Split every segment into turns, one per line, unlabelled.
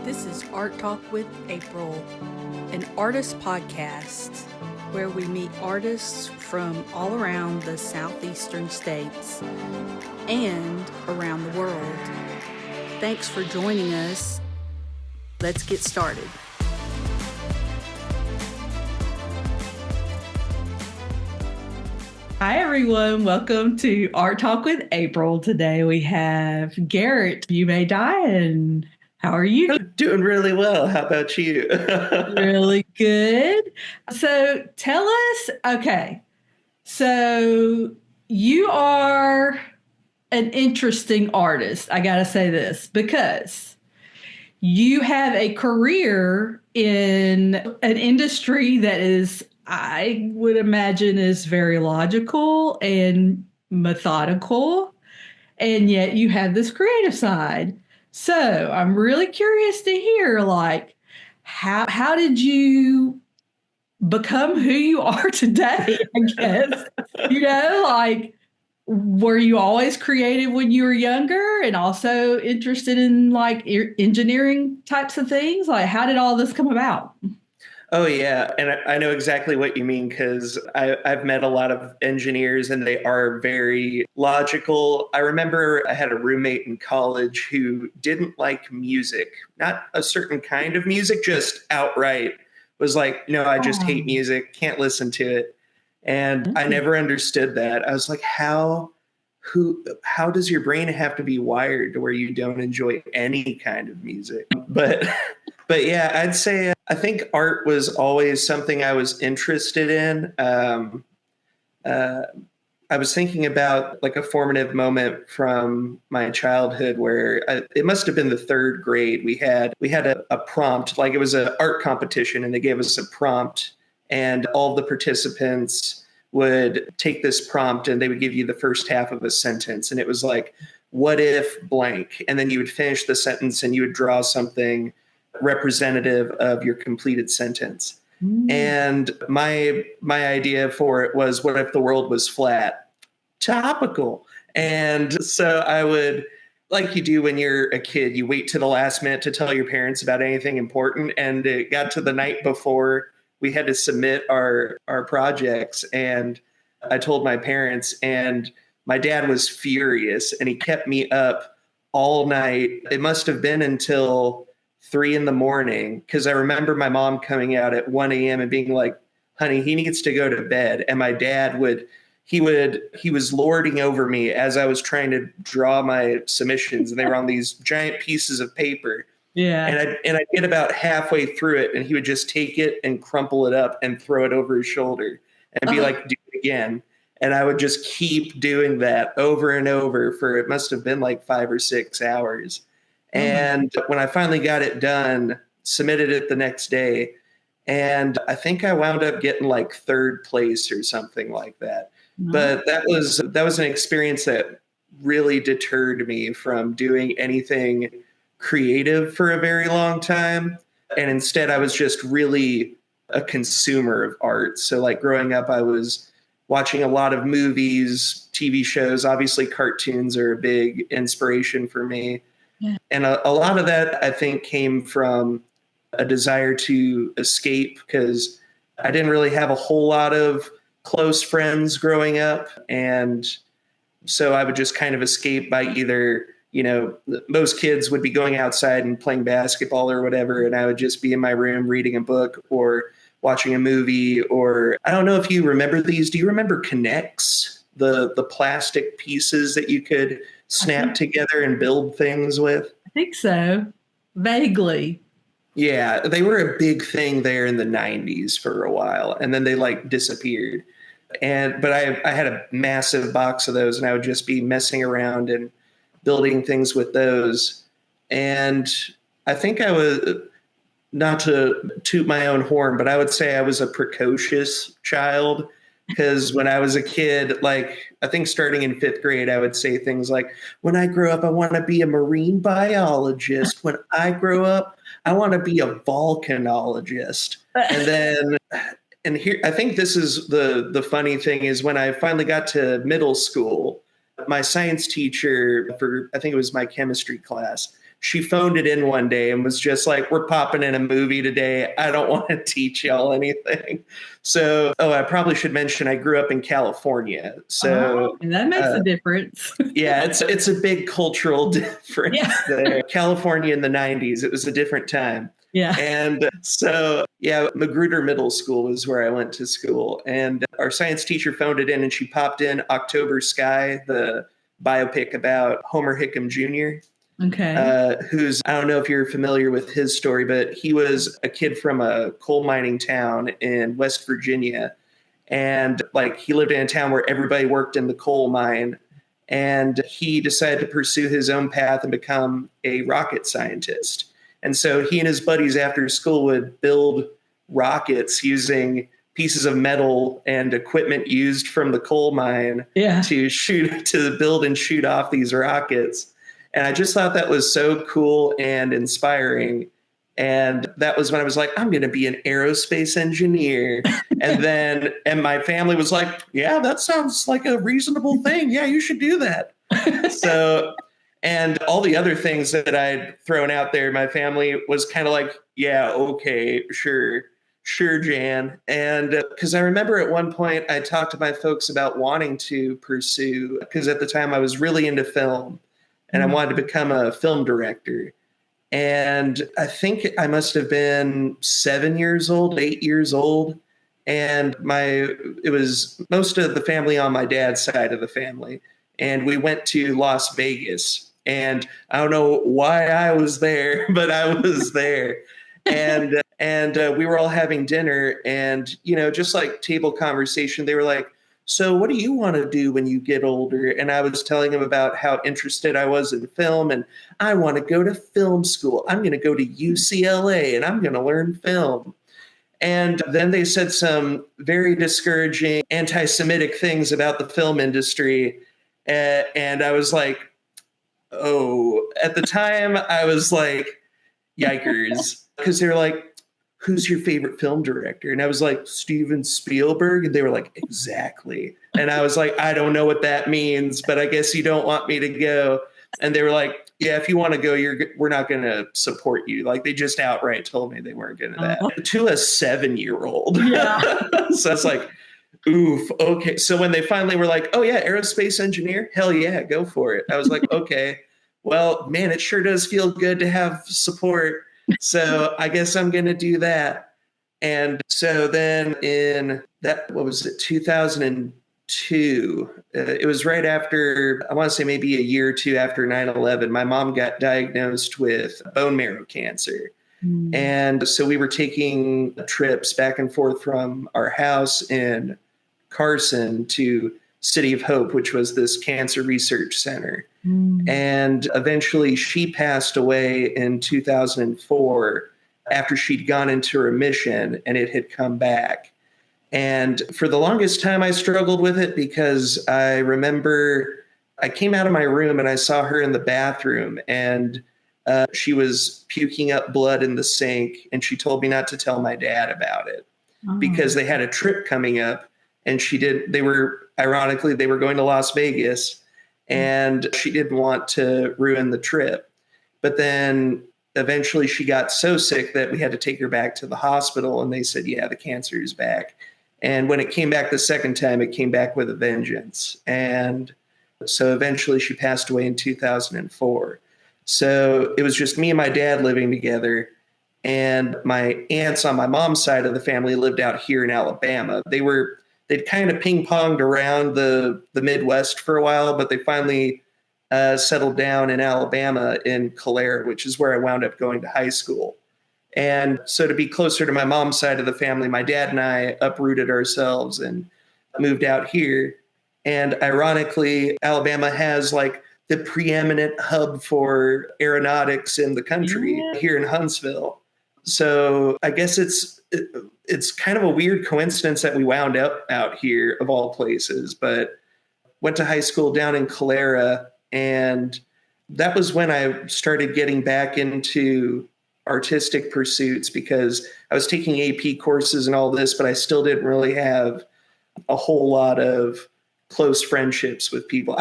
This is Art Talk with April, an artist podcast where we meet artists from all around the southeastern states and around the world. Thanks for joining us. Let's get started. Hi, everyone. Welcome to Art Talk with April. Today we have Artist Yumedyne. How are you?
Doing really well. How about you?
Really good. So tell us, so you are an interesting artist. I got to say this because you have a career in an industry that is, I would imagine, is very logical and methodical, and yet you have this creative side. So I'm really curious to hear, like, how did you become who you are today, I guess? Like, were you always creative when you were younger and also interested in, like, engineering types of things? Like, how did all this come about?
Oh, yeah. And I know exactly what you mean because I've met a lot of engineers and they are very logical. I remember I had a roommate in college who didn't like music, not a certain kind of music, just outright was like, no, I just hate music, can't listen to it. And I never understood that. I was like, how does your brain have to be wired to where you don't enjoy any kind of music? But yeah, I'd say I think art was always something I was interested in. I was thinking about like a formative moment from my childhood where it must have been the third grade. We had a prompt, like it was an art competition, and they gave us a prompt, and all the participants would take this prompt and they would give you the first half of a sentence, and it was like, what if blank? And then you would finish the sentence and you would draw something representative of your completed sentence. And my idea for it was, what if the world was flat? Topical. And so I would, like you do when you're a kid, you wait to the last minute to tell your parents about anything important. And it got to the night before we had to submit our projects. And I told my parents, and my dad was furious and he kept me up all night. It must have been until 3 a.m. because I remember my mom coming out at 1 a.m. and being like, honey, he needs to go to bed. And my dad he was lording over me as I was trying to draw my submissions, and they were on these giant pieces of paper.
Yeah.
And I'd get about halfway through it and he would just take it and crumple it up and throw it over his shoulder and be like, do it again. And I would just keep doing that over and over for, it must have been like 5 or 6 hours. And when I finally got it done, submitted it the next day, and I think I wound up getting like 3rd place or something like that. But that was an experience that really deterred me from doing anything creative for a very long time. And instead, I was just really a consumer of art. So like growing up, I was watching a lot of movies, TV shows. Obviously, cartoons are a big inspiration for me. Yeah. And a lot of that, I think, came from a desire to escape because I didn't really have a whole lot of close friends growing up. And so I would just kind of escape by either, most kids would be going outside and playing basketball or whatever, and I would just be in my room reading a book or watching a movie. Or I don't know if you remember these. Do you remember Connects, the plastic pieces that you could snap together and build things with?
I think so. Vaguely.
Yeah, they were a big thing there in the 90s for a while, and then they like disappeared. But I had a massive box of those, and I would just be messing around and building things with those. And I think I was, not to toot my own horn, but I would say I was a precocious child. Because when I was a kid, like I think starting in 5th grade, I would say things like, when I grow up, I want to be a marine biologist. When I grow up, I want to be a volcanologist. And here, I think this is the funny thing is when I finally got to middle school, my science teacher I think it was my chemistry class, she phoned it in one day and was just like, we're popping in a movie today. I don't want to teach y'all anything. So, I probably should mention I grew up in California. So
that makes a difference.
Yeah, it's a big cultural difference there. California in the 90s, it was a different time.
Yeah.
And so, Magruder Middle School is where I went to school. And our science teacher phoned it in and she popped in October Sky, the biopic about Homer Hickam Jr.
Okay.
Who's, I don't know if you're familiar with his story, but he was a kid from a coal mining town in West Virginia. And like he lived in a town where everybody worked in the coal mine. And he decided to pursue his own path and become a rocket scientist. And so he and his buddies after school would build rockets using pieces of metal and equipment used from the coal mine to build and shoot off these rockets. And I just thought that was so cool and inspiring. And that was when I was like, I'm going to be an aerospace engineer. And my family was like, yeah, that sounds like a reasonable thing. Yeah, you should do that. So, and all the other things that I'd thrown out there, my family was kind of like, yeah, okay, sure, Jan. And because I remember at one point I talked to my folks about wanting to pursue, because at the time I was really into film and I wanted to become a film director. And I think I must have been 8 years old. And it was most of the family on my dad's side of the family. And we went to Las Vegas. And I don't know why I was there, but I was there. And we were all having dinner and, just like table conversation, they were like, so what do you want to do when you get older? And I was telling them about how interested I was in film and I want to go to film school. I'm going to go to UCLA and I'm going to learn film. And then they said some very discouraging anti-Semitic things about the film industry. And I was like, oh, at the time I was like, yikers. Because they were like, who's your favorite film director? And I was like, Steven Spielberg. And they were like, exactly. And I was like, I don't know what that means, but I guess you don't want me to go. And they were like, yeah, if you want to go, we're not going to support you. Like they just outright told me they weren't going to that. To a 7-year-old. Yeah. So it's like, oof. Okay. So when they finally were like, oh yeah, aerospace engineer, hell yeah, go for it. I was like, okay, well, man, it sure does feel good to have support. So I guess I'm going to do that. And so then in 2002, it was right after, I want to say maybe a year or two after 9/11, my mom got diagnosed with bone marrow cancer. And so we were taking trips back and forth from our house in Carson to City of Hope, which was this cancer research center. And eventually she passed away in 2004 after she'd gone into remission and it had come back. And for the longest time, I struggled with it because I remember I came out of my room and I saw her in the bathroom and she was puking up blood in the sink. And she told me not to tell my dad about it because they had a trip coming up and they were going to Las Vegas. And she didn't want to ruin the trip. But then eventually she got so sick that we had to take her back to the hospital. And they said, yeah, the cancer is back. And when it came back the second time, it came back with a vengeance. And so eventually she passed away in 2004. So it was just me and my dad living together. And my aunts on my mom's side of the family lived out here in Alabama. They'd kind of ping-ponged around the Midwest for a while, but they finally settled down in Alabama in Calera, which is where I wound up going to high school. And so to be closer to my mom's side of the family, my dad and I uprooted ourselves and moved out here. And ironically, Alabama has like the preeminent hub for aeronautics in the country here in Huntsville. So I guess it's kind of a weird coincidence that we wound up out here of all places, but went to high school down in Calera. And that was when I started getting back into artistic pursuits because I was taking AP courses and all this, but I still didn't really have a whole lot of close friendships with people.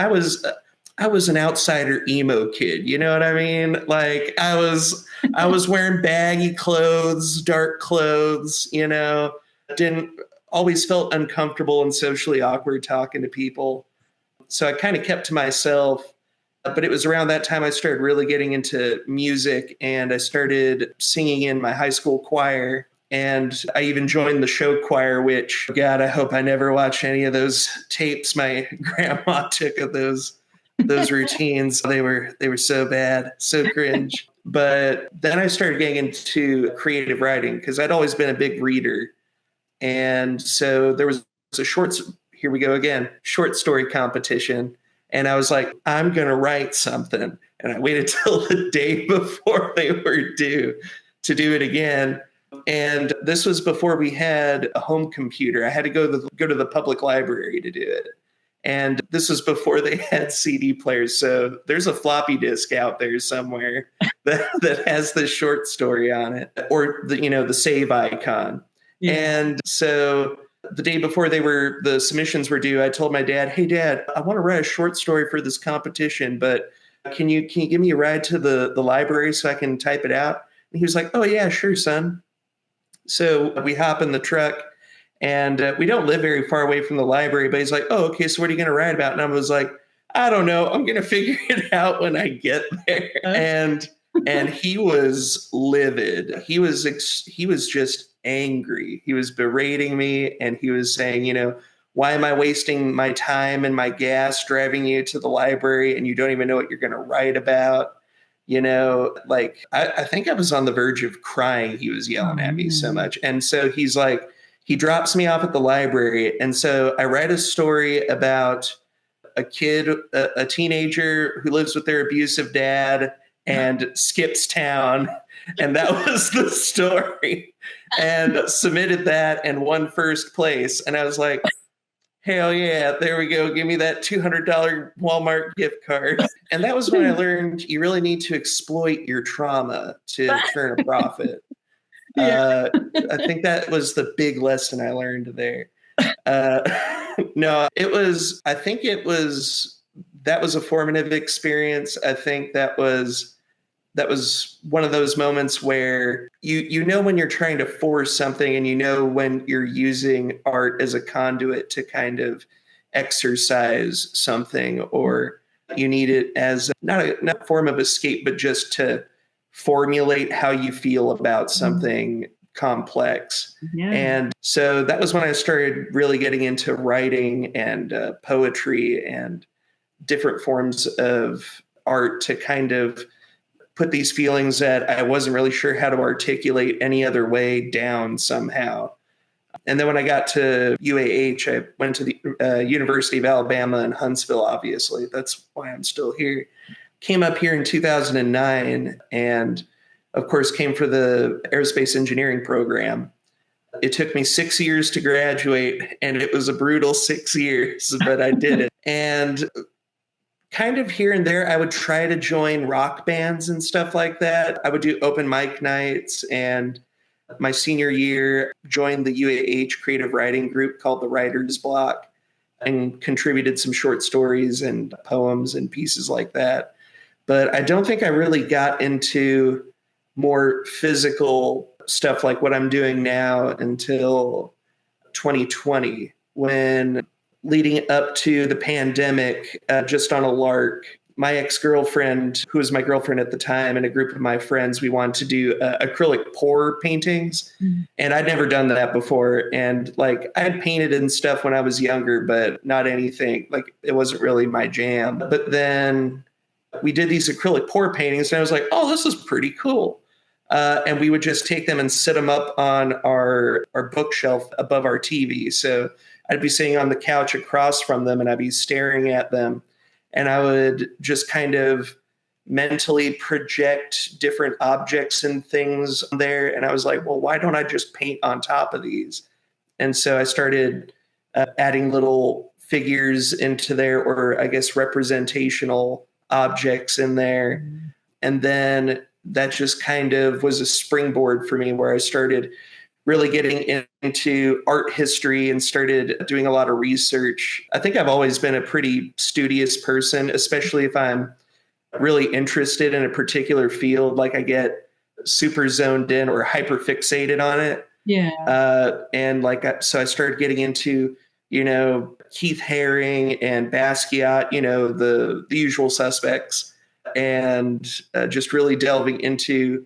I was an outsider emo kid. You know what I mean? Like I was wearing baggy clothes, dark clothes, didn't always felt uncomfortable and socially awkward talking to people. So I kind of kept to myself. But it was around that time I started really getting into music, and I started singing in my high school choir. And I even joined the show choir, which, God, I hope I never watch any of those tapes my grandma took of those routines. They were so bad, so cringe. But then I started getting into creative writing because I'd always been a big reader. And so there was a here we go again, short story competition. And I was like, I'm going to write something. And I waited till the day before they were due to do it again. And this was before we had a home computer. I had to go to the public library to do it. And this was before they had CD players. So there's a floppy disk out there somewhere that has the short story on it, or the save icon. Yeah. And so the day before the submissions were due, I told my dad, "Hey Dad, I want to write a short story for this competition, but can you give me a ride to the library so I can type it out?" And he was like, "Oh yeah, sure, son." So we hop in the truck, and we don't live very far away from the library, but he's like, "Oh, okay, so what are you going to write about?" And I was like, "I don't know. I'm going to figure it out when I get there." And he was livid. He was just angry. He was berating me, and he was saying, "Why am I wasting my time and my gas driving you to the library and you don't even know what you're going to write about?" I think I was on the verge of crying. He was yelling at me so much. And so he's like, he drops me off at the library. And so I write a story about a kid, a teenager who lives with their abusive dad and skips town. And that was the story. And submitted that and won first place. And I was like, hell yeah, there we go. Give me that $200 Walmart gift card. And that was when I learned you really need to exploit your trauma to turn a profit. I think that was the big lesson I learned there. That was a formative experience. I think that was one of those moments where you know when you're trying to force something, and when you're using art as a conduit to kind of exercise something, or you need it as not a form of escape, but just to formulate how you feel about something complex. Yeah. And so that was when I started really getting into writing and poetry and different forms of art to kind of put these feelings that I wasn't really sure how to articulate any other way down somehow. And then when I got to UAH, I went to the University of Alabama in Huntsville, obviously. That's why I'm still here. Came up here in 2009 and, of course, came for the aerospace engineering program. It took me 6 years to graduate, and it was a brutal 6 years, but I did it. And kind of here and there, I would try to join rock bands and stuff like that. I would do open mic nights, and my senior year, joined the UAH creative writing group called the Writer's Block and contributed some short stories and poems and pieces like that. But I don't think I really got into more physical stuff like what I'm doing now until 2020, when leading up to the pandemic, just on a lark, my ex-girlfriend, who was my girlfriend at the time, and a group of my friends, we wanted to do acrylic pour paintings. Mm-hmm. And I'd never done that before. And I had painted and stuff when I was younger, but not anything, it wasn't really my jam. But then we did these acrylic pour paintings, and I was like, oh, this is pretty cool. And we would just take them and sit them up on our bookshelf above our TV. So I'd be sitting on the couch across from them, and I'd be staring at them. And I would just kind of mentally project different objects and things there. And I was like, well, why don't I just paint on top of these? And so I started adding little figures into there, or I guess representational objects in there. And then that just kind of was a springboard for me, where I started really getting into art history and started doing a lot of research. I think I've always been a pretty studious person, especially if I'm really interested in a particular field. Like I get super zoned in or hyper fixated on it.
Yeah.
So I started getting into, Keith Haring and Basquiat, the usual suspects, and just really delving into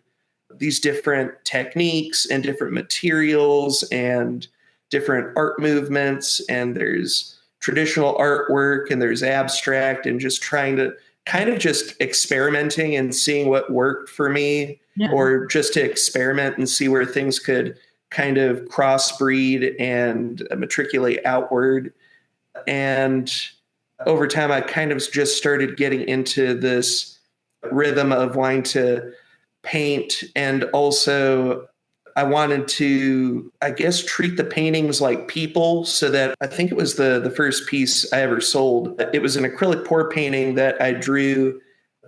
these different techniques and different materials and different art movements. And there's traditional artwork and there's abstract, and just trying to kind of just experimenting and seeing what worked for me, or just to experiment and see where things could kind of crossbreed and matriculate outward. And over time, I kind of just started getting into this rhythm of wanting to paint. And also I wanted to, I guess, treat the paintings like people, so that I think it was the first piece I ever sold. It was an acrylic pour painting that I drew,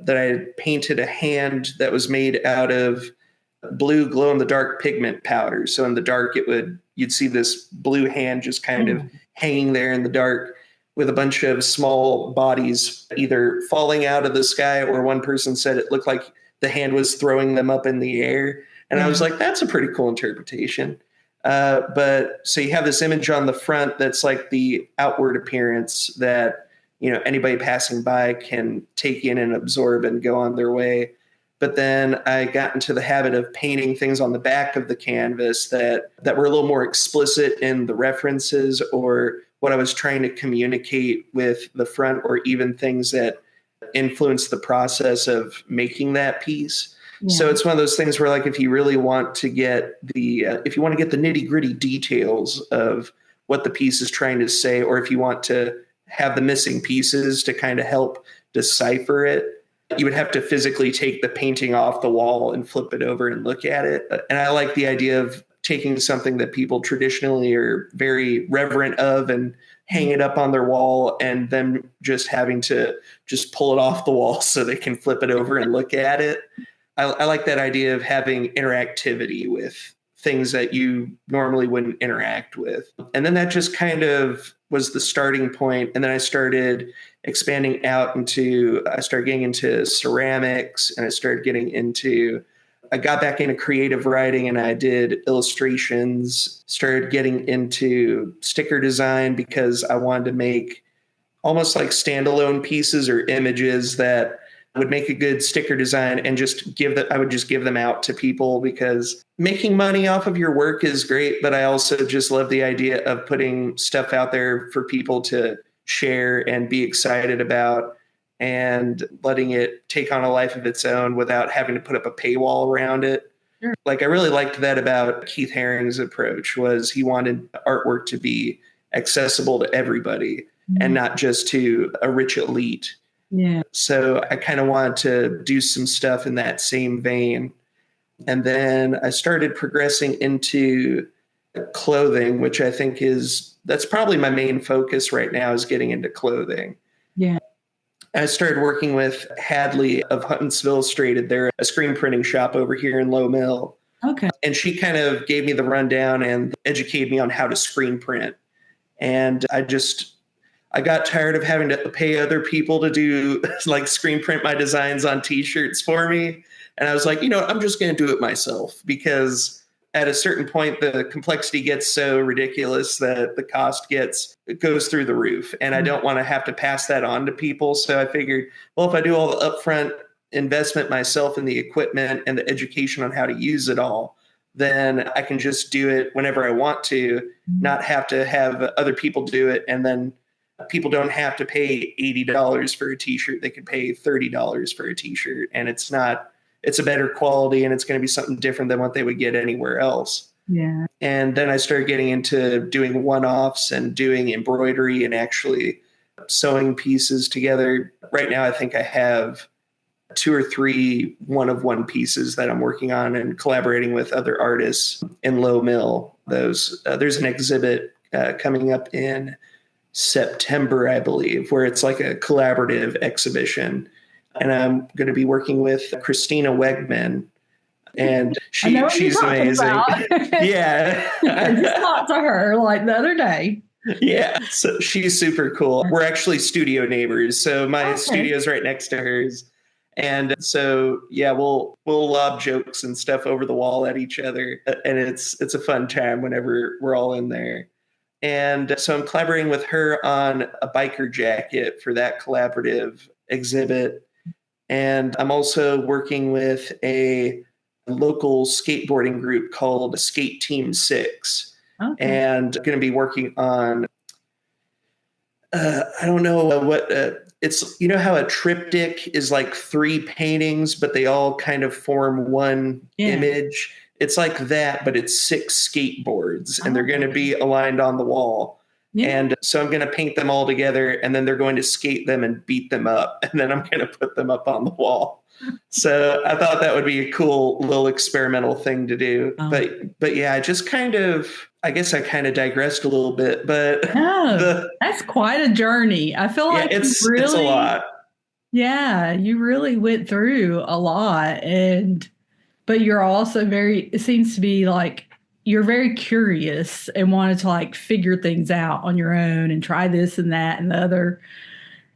that I painted a hand that was made out of blue glow in the dark pigment powder. So in the dark, you'd see this blue hand just kind of hanging there in the dark, with a bunch of small bodies either falling out of the sky, or one person said it looked like the hand was throwing them up in the air. And I was like, that's a pretty cool interpretation. But so you have this image on the front that's like the outward appearance that, anybody passing by can take in and absorb and go on their way. But then I got into the habit of painting things on the back of the canvas that were a little more explicit in the references, or what I was trying to communicate with the front, or even things that influence the process of making that piece. Yeah. So it's one of those things where, like, if you really want to get if you want to get the nitty gritty details of what the piece is trying to say, or if you want to have the missing pieces to kind of help decipher it, you would have to physically take the painting off the wall and flip it over and look at it. And I like the idea of taking something that people traditionally are very reverent of and hang it up on their wall, and then just having to just pull it off the wall so they can flip it over and look at it. I like that idea of having interactivity with things that you normally wouldn't interact with. And then that just kind of was the starting point. And then I started expanding out I started getting into ceramics, and I got back into creative writing, and I did illustrations, started getting into sticker design, because I wanted to make almost like standalone pieces or images that would make a good sticker design, and I would just give them out to people, because making money off of your work is great. But I also just love the idea of putting stuff out there for people to share and be excited about, and letting it take on a life of its own without having to put up a paywall around it. Sure. Like, I really liked that about Keith Haring's approach, was he wanted artwork to be accessible to everybody, and not just to a rich elite. Yeah. So I kind of wanted to do some stuff in that same vein. And then I started progressing into clothing, which I think that's probably my main focus right now, is getting into clothing. Yeah. I started working with Hadley of Huntsville Illustrated. They're a screen printing shop over here in Lowe Mill. Okay. And she kind of gave me the rundown and educated me on how to screen print. And I got tired of having to pay other people to do like screen print my designs on t-shirts for me. And I was like, I'm just going to do it myself, because at a certain point, the complexity gets so ridiculous that the cost goes through the roof. And I don't want to have to pass that on to people. So I figured, well, if I do all the upfront investment myself in the equipment and the education on how to use it all, then I can just do it whenever I want to, not have to have other people do it. And then people don't have to pay $80 for a t-shirt. They could pay $30 for a t-shirt, and it's a better quality, and it's going to be something different than what they would get anywhere else. Yeah. And then I started getting into doing one-offs and doing embroidery and actually sewing pieces together. Right now, I think I have 2 or 3 one-of-one pieces that I'm working on and collaborating with other artists in Lowe Mill. There's an exhibit coming up in September, I believe, where it's like a collaborative exhibition. And I'm going to be working with Christina Wegman, And
I know what you're
she's
talking
amazing.
about.
Yeah.
I just talked to her like the other day.
Yeah. So she's super cool. We're actually studio neighbors. So my
Okay.
studio's right next to hers. And so yeah, we'll lob jokes and stuff over the wall at each other. And it's a fun time whenever we're all in there. And so I'm collaborating with her on a biker jacket for that collaborative exhibit. And I'm also working with a local skateboarding group called Skate Team 6.
Okay.
And going to be working on, I don't know what, it's, you know how a triptych is like 3 paintings, but they all kind of form one image? It's like that, but it's 6 skateboards, and they're going to be aligned on the wall. Yeah. And so I'm going to paint them all together, and then they're going to skate them and beat them up, and then I'm going to put them up on the wall. So I thought that would be a cool little experimental thing to do. But yeah, I just I guess I kind of digressed a little bit, but
that's quite a journey. I feel like
it's a lot.
Yeah, you really went through a lot, but you're also it seems to be like you're very curious and wanted to like figure things out on your own and try this and that and the other.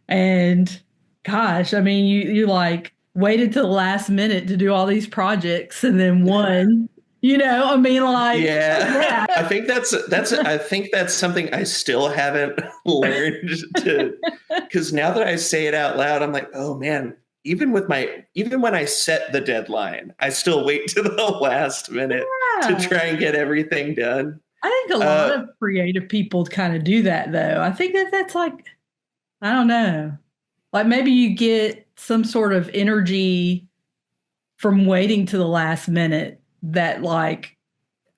And gosh, I mean, you like waited till the last minute to do all these projects and then one, I mean, like,
yeah. I think that's something I still haven't learned because now that I say it out loud, I'm like, oh man, even when I set the deadline, I still wait to the last minute to try and get everything done.
I think a lot of creative people kind of do that though. I think that's like, I don't know, like maybe you get some sort of energy from waiting to the last minute that like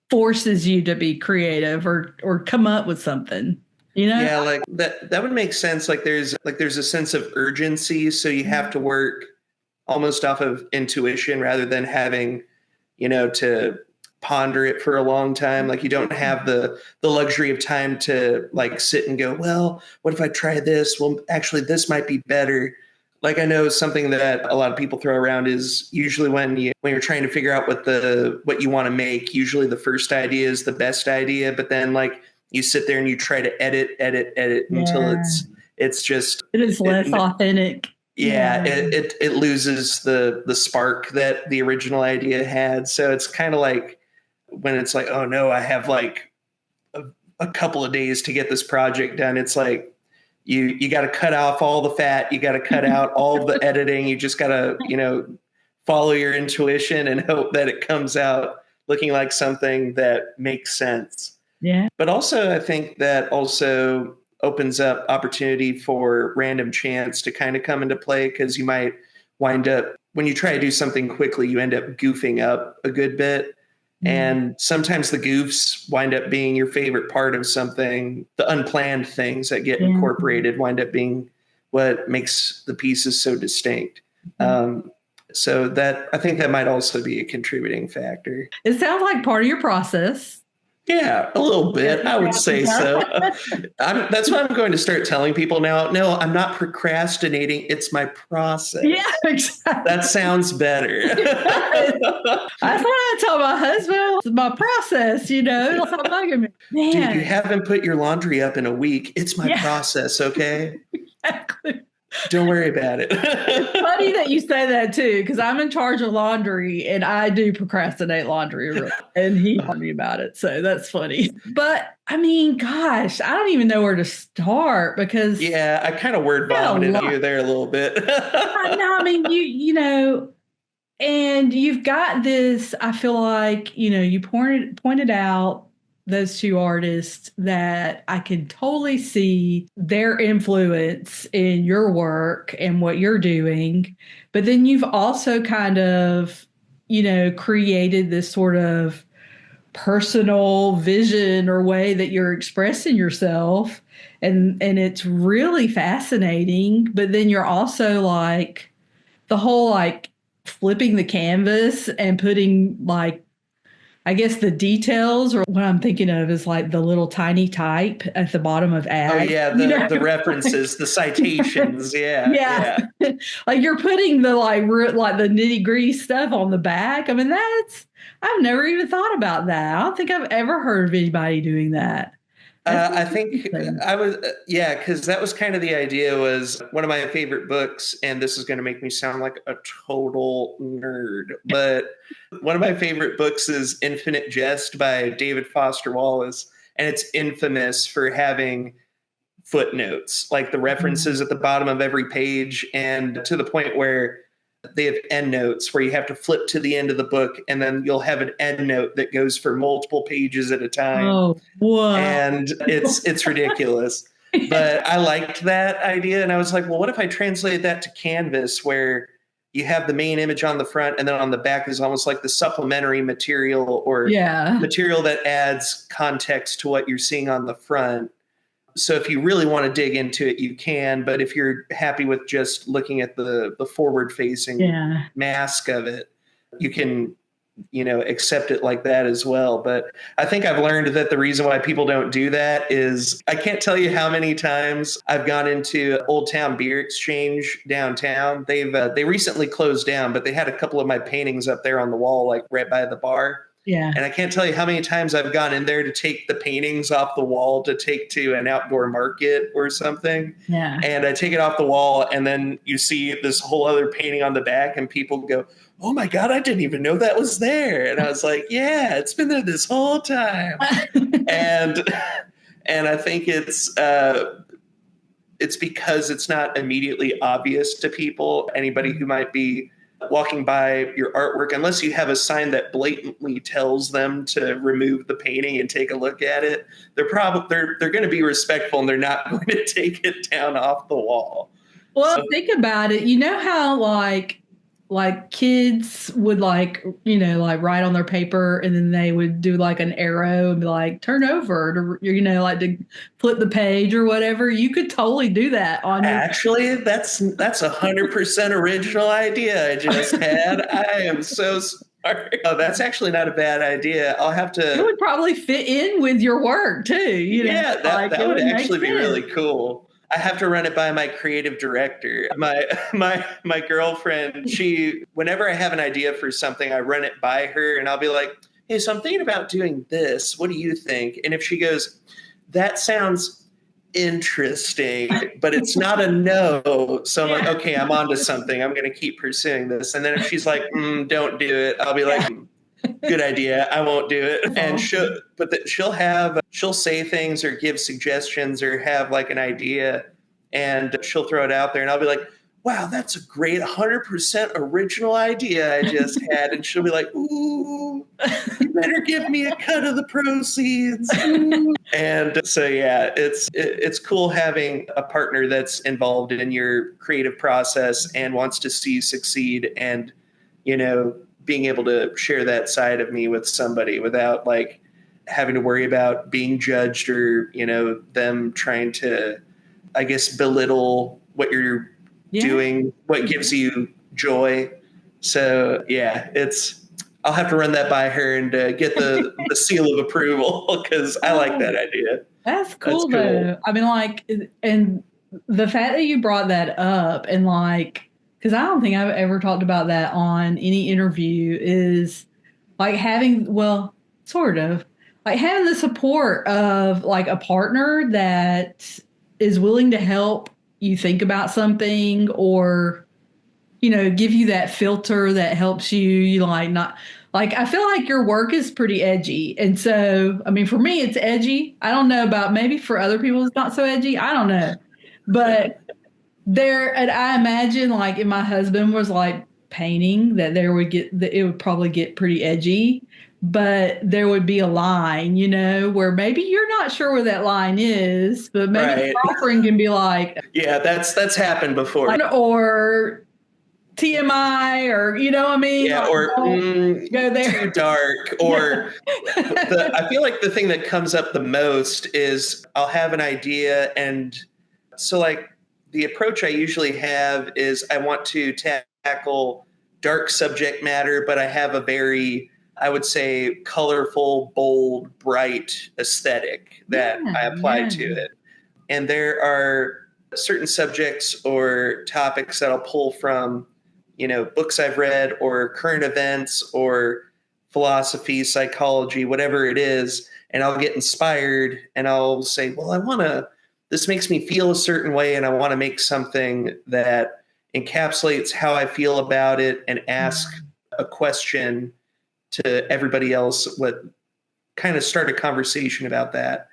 forces you to be creative or come up with something,
Yeah, like that would make sense. Like there's a sense of urgency, so you have to work almost off of intuition rather than having, to ponder it for a long time. Like you don't have the luxury of time to like sit and go, well, what if I try this? Well, actually this might be better. Like I know something that a lot of people throw around is usually when you're trying to figure out what you want to make, usually the first idea is the best idea, but then like you sit there and you try to edit until it's just
it is less authentic.
Yeah, it loses the spark that the original idea had. So it's kind of like when it's like, oh no, I have like a couple of days to get this project done. It's like you got to cut off all the fat. You got to cut out all the editing. You just got to, follow your intuition and hope that it comes out looking like something that makes sense.
Yeah.
But also, I think that also opens up opportunity for random chance to kind of come into play because you might wind up, when you try to do something quickly, you end up goofing up a good bit. And sometimes the goofs wind up being your favorite part of something. The unplanned things that get incorporated wind up being what makes the pieces so distinct. So that I think that might also be a contributing factor.
It sounds like part of your process.
Yeah, a little bit. I would say so. That's what I'm going to start telling people now. No, I'm not procrastinating. It's my process.
Yeah, exactly.
That sounds better.
That's what I tell my husband. It's my process, It's like, man.
Dude, you haven't put your laundry up in a week. It's my process, okay?
Exactly.
Don't worry about it.
It's funny that you say that too, because I'm in charge of laundry and I do procrastinate laundry, and he told me about it. So that's funny. But I mean, gosh, I don't even know where to start because
I kind of word vomited you there a little bit.
No, I mean, and you've got this. I feel like you pointed out those two artists that I can totally see their influence in your work and what you're doing. But then you've also kind of, created this sort of personal vision or way that you're expressing yourself. And it's really fascinating. But then you're also like the whole like flipping the canvas and putting like I guess the details, or what I'm thinking of is like the little tiny type at the bottom of
Oh
ads.
yeah, the references, the citations. Yeah,
Yeah.
yeah.
Like you're putting the like the nitty-gritty stuff on the back. I mean, I've never even thought about that. I don't think I've ever heard of anybody doing that. That's
I think
interesting.
I was, yeah, because that was kind of the idea. Was one of my favorite books, and this is going to make me sound like a total nerd, but one of my favorite books is Infinite Jest by David Foster Wallace, and it's infamous for having footnotes, like the references at the bottom of every page, and to the point where they have endnotes where you have to flip to the end of the book, and then you'll have an endnote that goes for multiple pages at a time,
Oh, wow.
and it's ridiculous. But I liked that idea, and I was like, well, what if I translated that to Canvas, where you have the main image on the front, and then on the back is almost like the supplementary material, or
Yeah.
material that adds context to what you're seeing on the front. So if you really want to dig into it, you can. But if you're happy with just looking at the forward facing
Yeah.
mask of it, you can, accept it like that as well. But I think I've learned that the reason why people don't do that is I can't tell you how many times I've gone into Old Town Beer Exchange downtown. They recently closed down, but they had a couple of my paintings up there on the wall, like right by the bar.
Yeah.
And I can't tell you how many times I've gone in there to take the paintings off the wall to take to an outdoor market or something.
Yeah.
And I take it off the wall, and then you see this whole other painting on the back, and people go, "Oh my God, I didn't even know that was there." And I was like, "Yeah, it's been there this whole time." and I think it's because it's not immediately obvious to people, anybody who might be walking by your artwork, unless you have a sign that blatantly tells them to remove the painting and take a look at it. They're going to be respectful, and they're not going to take it down off the wall.
Well, think about it. You know how like kids would like write on their paper, and then they would do like an arrow and be like turn over to like to flip the page or whatever. You could totally do that on your.
Actually, that's 100% original idea I just had. I am so sorry. Oh, that's actually not a bad idea. I'll have to.
It would probably fit in with your work too.
Yeah, that would actually be really
sense.
cool. I have to run it by my creative director. My girlfriend, whenever I have an idea for something, I run it by her, and I'll be like, "Hey, so I'm thinking about doing this. What do you think?" And if she goes, "That sounds interesting, but it's not a no," so I'm like, "Okay, I'm onto something. I'm going to keep pursuing this." And then if she's like, "Don't do it," I'll be like, "Good idea. I won't do it." And she'll say things or give suggestions or have like an idea, and she'll throw it out there, and I'll be like, "Wow, that's a great 100% original idea I just had." And she'll be like, "Ooh, you better give me a cut of the proceeds." And so, yeah, it's cool having a partner that's involved in your creative process and wants to see you succeed, and, being able to share that side of me with somebody without like having to worry about being judged or, them trying to, I guess, belittle what you're doing, what gives you joy. So yeah, I'll have to run that by her and get the seal of approval, because I like that idea.
That's cool though. I mean, like, and the fact that you brought that up, and like, because I don't think I've ever talked about that on any interview, is like sort of like having the support of like a partner that is willing to help you think about something, or give you that filter that helps you like not like. I feel like your work is pretty edgy, and so I mean for me it's edgy. I don't know about, maybe for other people it's not so edgy, I don't know, but and I imagine like if my husband was like painting, that it would probably get pretty edgy, but there would be a line, where maybe you're not sure where that line is, but maybe the girlfriend can be like,
yeah, that's happened before,
or TMI, or what I mean?
Yeah, or
go there.
Too dark. Or I feel like the thing that comes up the most is I'll have an idea, and so like the approach I usually have is I want to tackle dark subject matter, but I have a very I would say, colorful, bold, bright aesthetic that I apply to it. And there are certain subjects or topics that I'll pull from, books I've read or current events or philosophy, psychology, whatever it is. And I'll get inspired and I'll say, well, this makes me feel a certain way. And I want to make something that encapsulates how I feel about it and ask a question to everybody else, kind of start a conversation about that.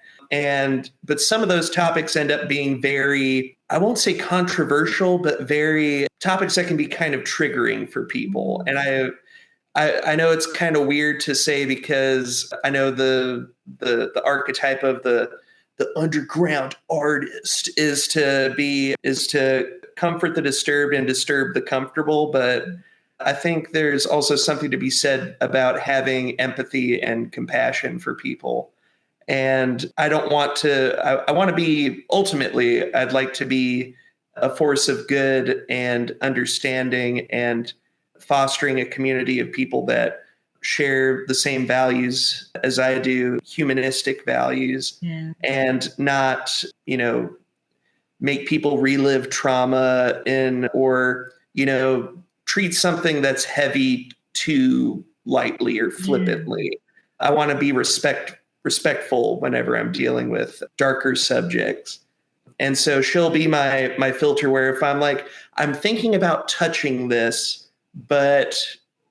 But some of those topics end up being very, I won't say controversial, but very topics that can be kind of triggering for people. And I know it's kind of weird to say, because I know the archetype of the underground artist is to comfort the disturbed and disturb the comfortable. But I think there's also something to be said about having empathy and compassion for people. And I don't want to, I want to be, ultimately, I'd like to be a force of good and understanding and fostering a community of people that share the same values as I do, humanistic values, and not, make people relive trauma or treat something that's heavy too lightly or flippantly. I want to be respectful whenever I'm dealing with darker subjects. And so she'll be my filter, where if I'm like, I'm thinking about touching this, but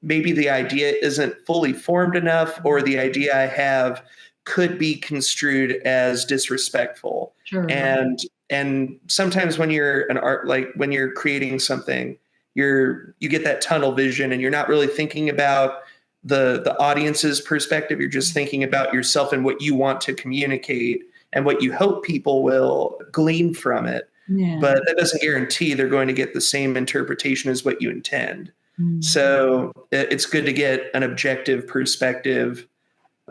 maybe the idea isn't fully formed enough, or the idea I have could be construed as disrespectful. Sure. And sometimes when you're when you're creating something, you get that tunnel vision and you're not really thinking about the audience's perspective. You're just thinking about yourself and what you want to communicate and what you hope people will glean from it. Yeah. But that doesn't guarantee they're going to get the same interpretation as what you intend. So it's good to get an objective perspective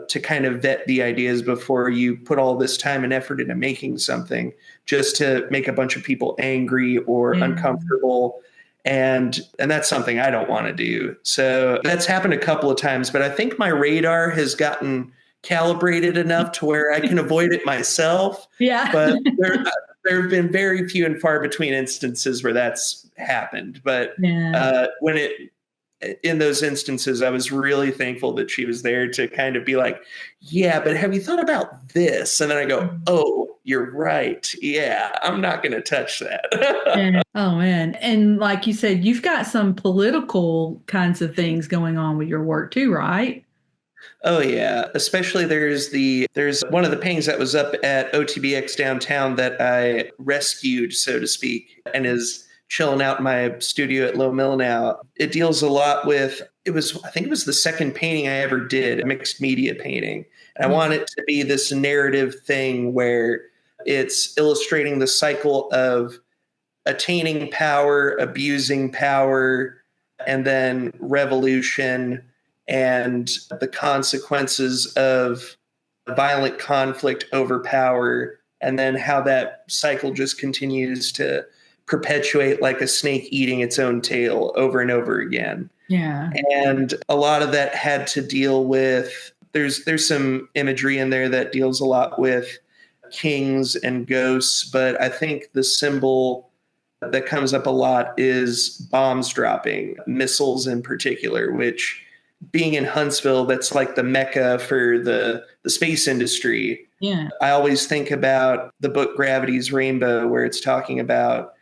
to kind of vet the ideas before you put all this time and effort into making something just to make a bunch of people angry or uncomfortable. And that's something I don't want to do. So that's happened a couple of times, but I think my radar has gotten calibrated enough to where I can avoid it myself. Yeah. But there have been very few and far between instances where that's happened. But in those instances, I was really thankful that she was there to kind of be like, yeah, but have you thought about this? And then I go, oh, you're right. Yeah, I'm not going to touch that.
Oh, man. And like you said, you've got some political kinds of things going on with your work too, right?
Oh, yeah. Especially there's one of the paintings that was up at OTBX downtown that I rescued, so to speak, and is chilling out in my studio at Lowe Mill now. It deals a lot with, I think it was the second painting I ever did, a mixed media painting. And I want it to be this narrative thing where it's illustrating the cycle of attaining power, abusing power, and then revolution and the consequences of violent conflict over power, and then how that cycle just continues to perpetuate like a snake eating its own tail over and over again. Yeah. And a lot of that had to deal with, there's some imagery in there that deals a lot with kings and ghosts, but I think the symbol that comes up a lot is bombs dropping, missiles in particular, which, being in Huntsville, that's like the mecca for the space industry. Yeah. I always think about the book Gravity's Rainbow, where it's talking about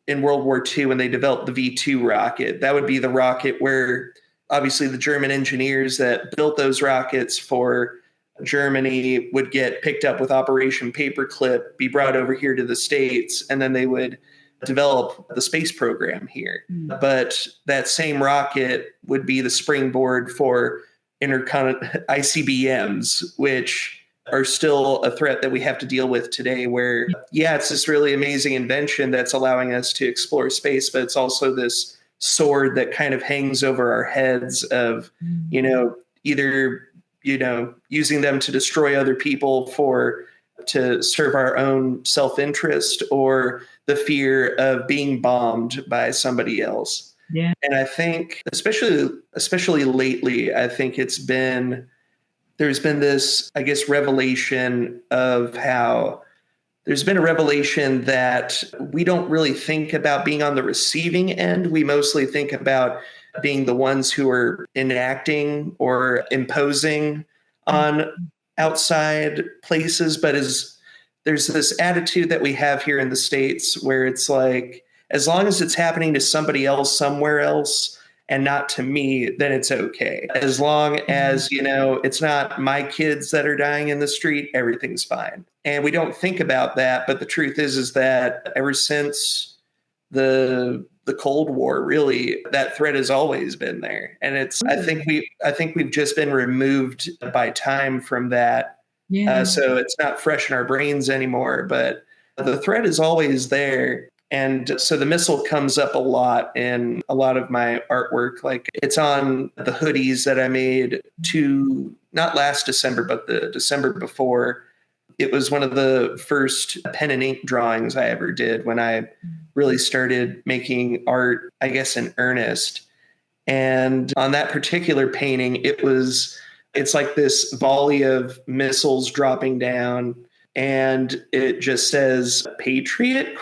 in World War II when they developed the V2 rocket. That would be the rocket where obviously the German engineers that built those rockets for Germany would get picked up with Operation Paperclip, be brought over here to the States, and then they would develop the space program here. But that same rocket would be the springboard for ICBMs, which are still a threat that we have to deal with today, where, yeah, it's this really amazing invention that's allowing us to explore space, but it's also this sword that kind of hangs over our heads of, either, using them to destroy other people to serve our own self-interest, or the fear of being bombed by somebody else.
Yeah.
And I think especially lately, I think there's been this, I guess, revelation of how there's been a revelation that we don't really think about being on the receiving end. We mostly think about being the ones who are enacting or imposing on outside places. But there's this attitude that we have here in the States where it's like, as long as it's happening to somebody else somewhere else and not to me, then it's okay. As long as, it's not my kids that are dying in the street, everything's fine. And we don't think about that. But the truth is that ever since the Cold War, really, that threat has always been there. And I think we've just been removed by time from that.
Yeah.
So it's not fresh in our brains anymore, but the threat is always there. And so the missile comes up a lot in a lot of my artwork. Like it's on the hoodies that I made not last December, but the December before. It was one of the first pen and ink drawings I ever did when I really started making art, I guess, in earnest. And on that particular painting, it's like this volley of missiles dropping down, and it just says Patriot ?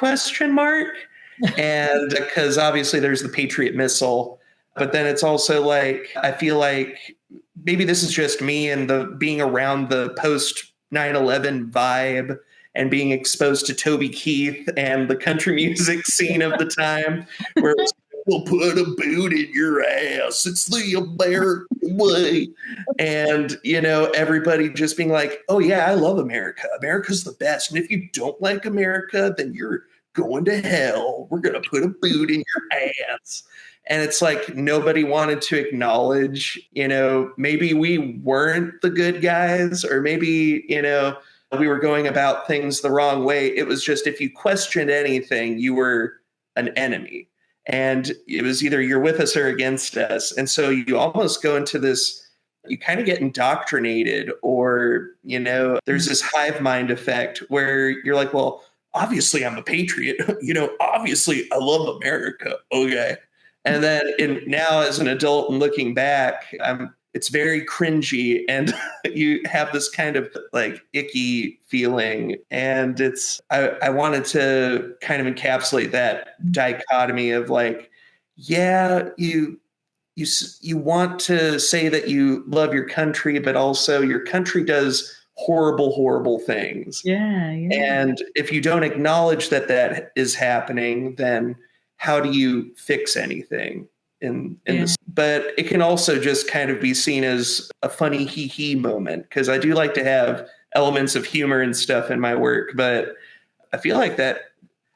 And because obviously there's the Patriot missile, but then it's also like, I feel like maybe this is just me and the being around the post 9/11 vibe and being exposed to Toby Keith and the country music scene of the time, where it's, we'll put a boot in your ass. It's the American way. And, everybody just being like, oh, yeah, I love America. America's the best. And if you don't like America, then you're going to hell. We're going to put a boot in your ass. And it's like nobody wanted to acknowledge, maybe we weren't the good guys, or maybe, we were going about things the wrong way. It was just, if you questioned anything, you were an enemy. And it was either you're with us or against us. And so you almost go into this, you kind of get indoctrinated, or, there's this hive mind effect where you're like, well, obviously I'm a patriot. Obviously I love America. Okay. And then now as an adult and looking back, it's very cringy, and you have this kind of like icky feeling. And I wanted to kind of encapsulate that dichotomy of like, yeah, you want to say that you love your country, but also your country does horrible, horrible things.
Yeah, yeah.
And if you don't acknowledge that is happening, then how do you fix anything in this? But it can also just kind of be seen as a funny hee moment, because I do like to have elements of humor and stuff in my work. But I feel like that,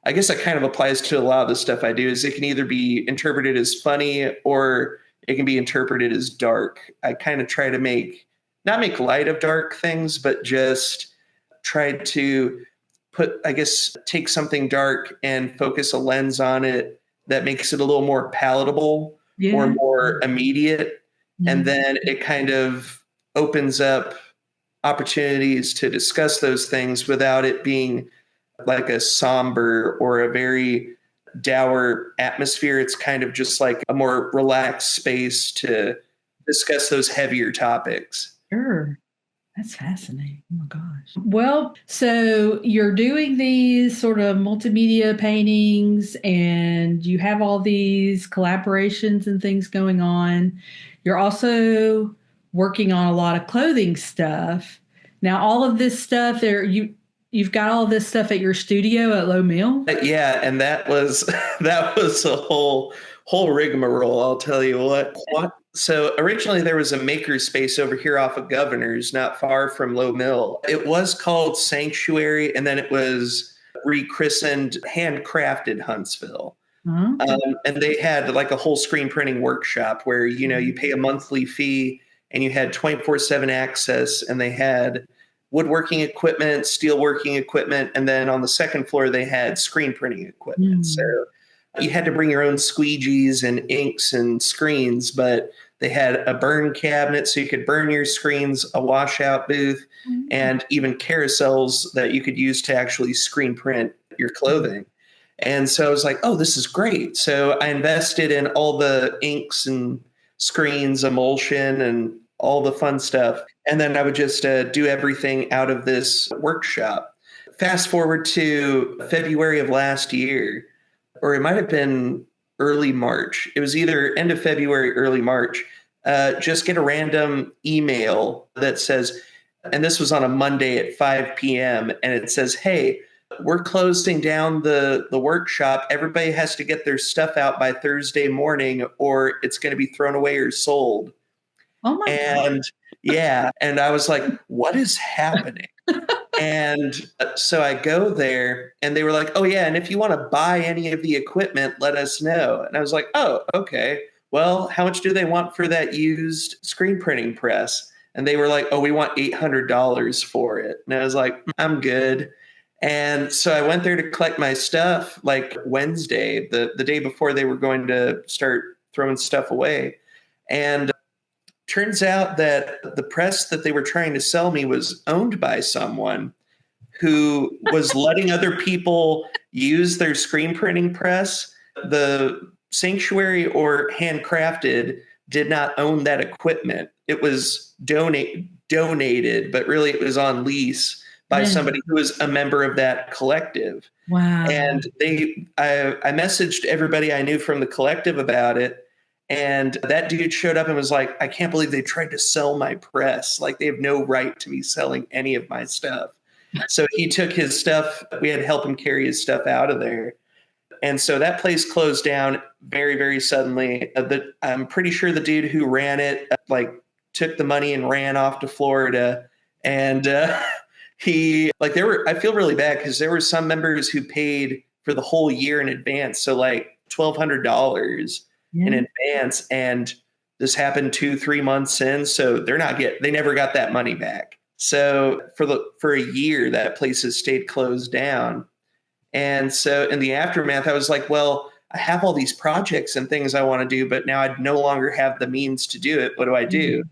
I guess that kind of applies to a lot of the stuff I do, is it can either be interpreted as funny or it can be interpreted as dark. I kind of try to not make light of dark things, but just try to take something dark and focus a lens on it that makes it a little more palatable or more immediate. And then it kind of opens up opportunities to discuss those things without it being like a somber or a very dour atmosphere. It's kind of just like a more relaxed space to discuss those heavier topics.
Sure. That's fascinating. Oh my gosh. Well, so you're doing these sort of multimedia paintings, and you have all these collaborations and things going on. You're also working on a lot of clothing stuff. Now, all of this stuff you've got all this stuff at your studio at Lowe Mill?
Yeah, and that was a whole rigmarole, I'll tell you what. So originally there was a maker space over here off of Governor's, not far from Lowe Mill. It was called Sanctuary, and then it was rechristened Handcrafted Huntsville. And they had like a whole screen printing workshop where, you pay a monthly fee and you had 24/7 access, and they had woodworking equipment, steelworking equipment, and then on the second floor they had screen printing equipment. So you had to bring your own squeegees and inks and screens, but they had a burn cabinet so you could burn your screens, a washout booth, and even carousels that you could use to actually screen print your clothing. And so I was like, oh, this is great. So I invested in all the inks and screens, emulsion, and all the fun stuff. And then I would just do everything out of this workshop. Fast forward to February of last year, or it might have been early March. It was either end of February, early March. Just get a random email that says, and this was on a Monday at 5 p.m., and it says, hey, we're closing down the workshop. Everybody has to get their stuff out by Thursday morning or it's going to be thrown away or sold.
Oh my God.
Yeah. And I was like, what is happening? And so I go there and they were like, oh yeah. And if you want to buy any of the equipment, let us know. And I was like, oh, okay. Well, how much do they want for that used screen printing press? And they were like, oh, we want $800 for it. And I was like, I'm good. And so I went there to collect my stuff like Wednesday, the day before they were going to start throwing stuff away. And turns out that the press that they were trying to sell me was owned by someone who was letting other people use their screen printing press. The Sanctuary or Handcrafted did not own that equipment. It was donated, but really it was on lease by somebody who was a member of that collective.
Wow.
And I messaged everybody I knew from the collective about it. And that dude showed up and was like, I can't believe they tried to sell my press. Like they have no right to be selling any of my stuff. So he took his stuff. We had to help him carry his stuff out of there. And so that place closed down very, very suddenly. I'm pretty sure the dude who ran it, took the money and ran off to Florida. And, I feel really bad because there were some members who paid for the whole year in advance. So like $1,200 in advance. And this happened 2-3 months in. So they never got that money back. So for a year, that place has stayed closed down. And so in the aftermath, I was like, well, I have all these projects and things I want to do, but now I no longer have the means to do it. What do I do?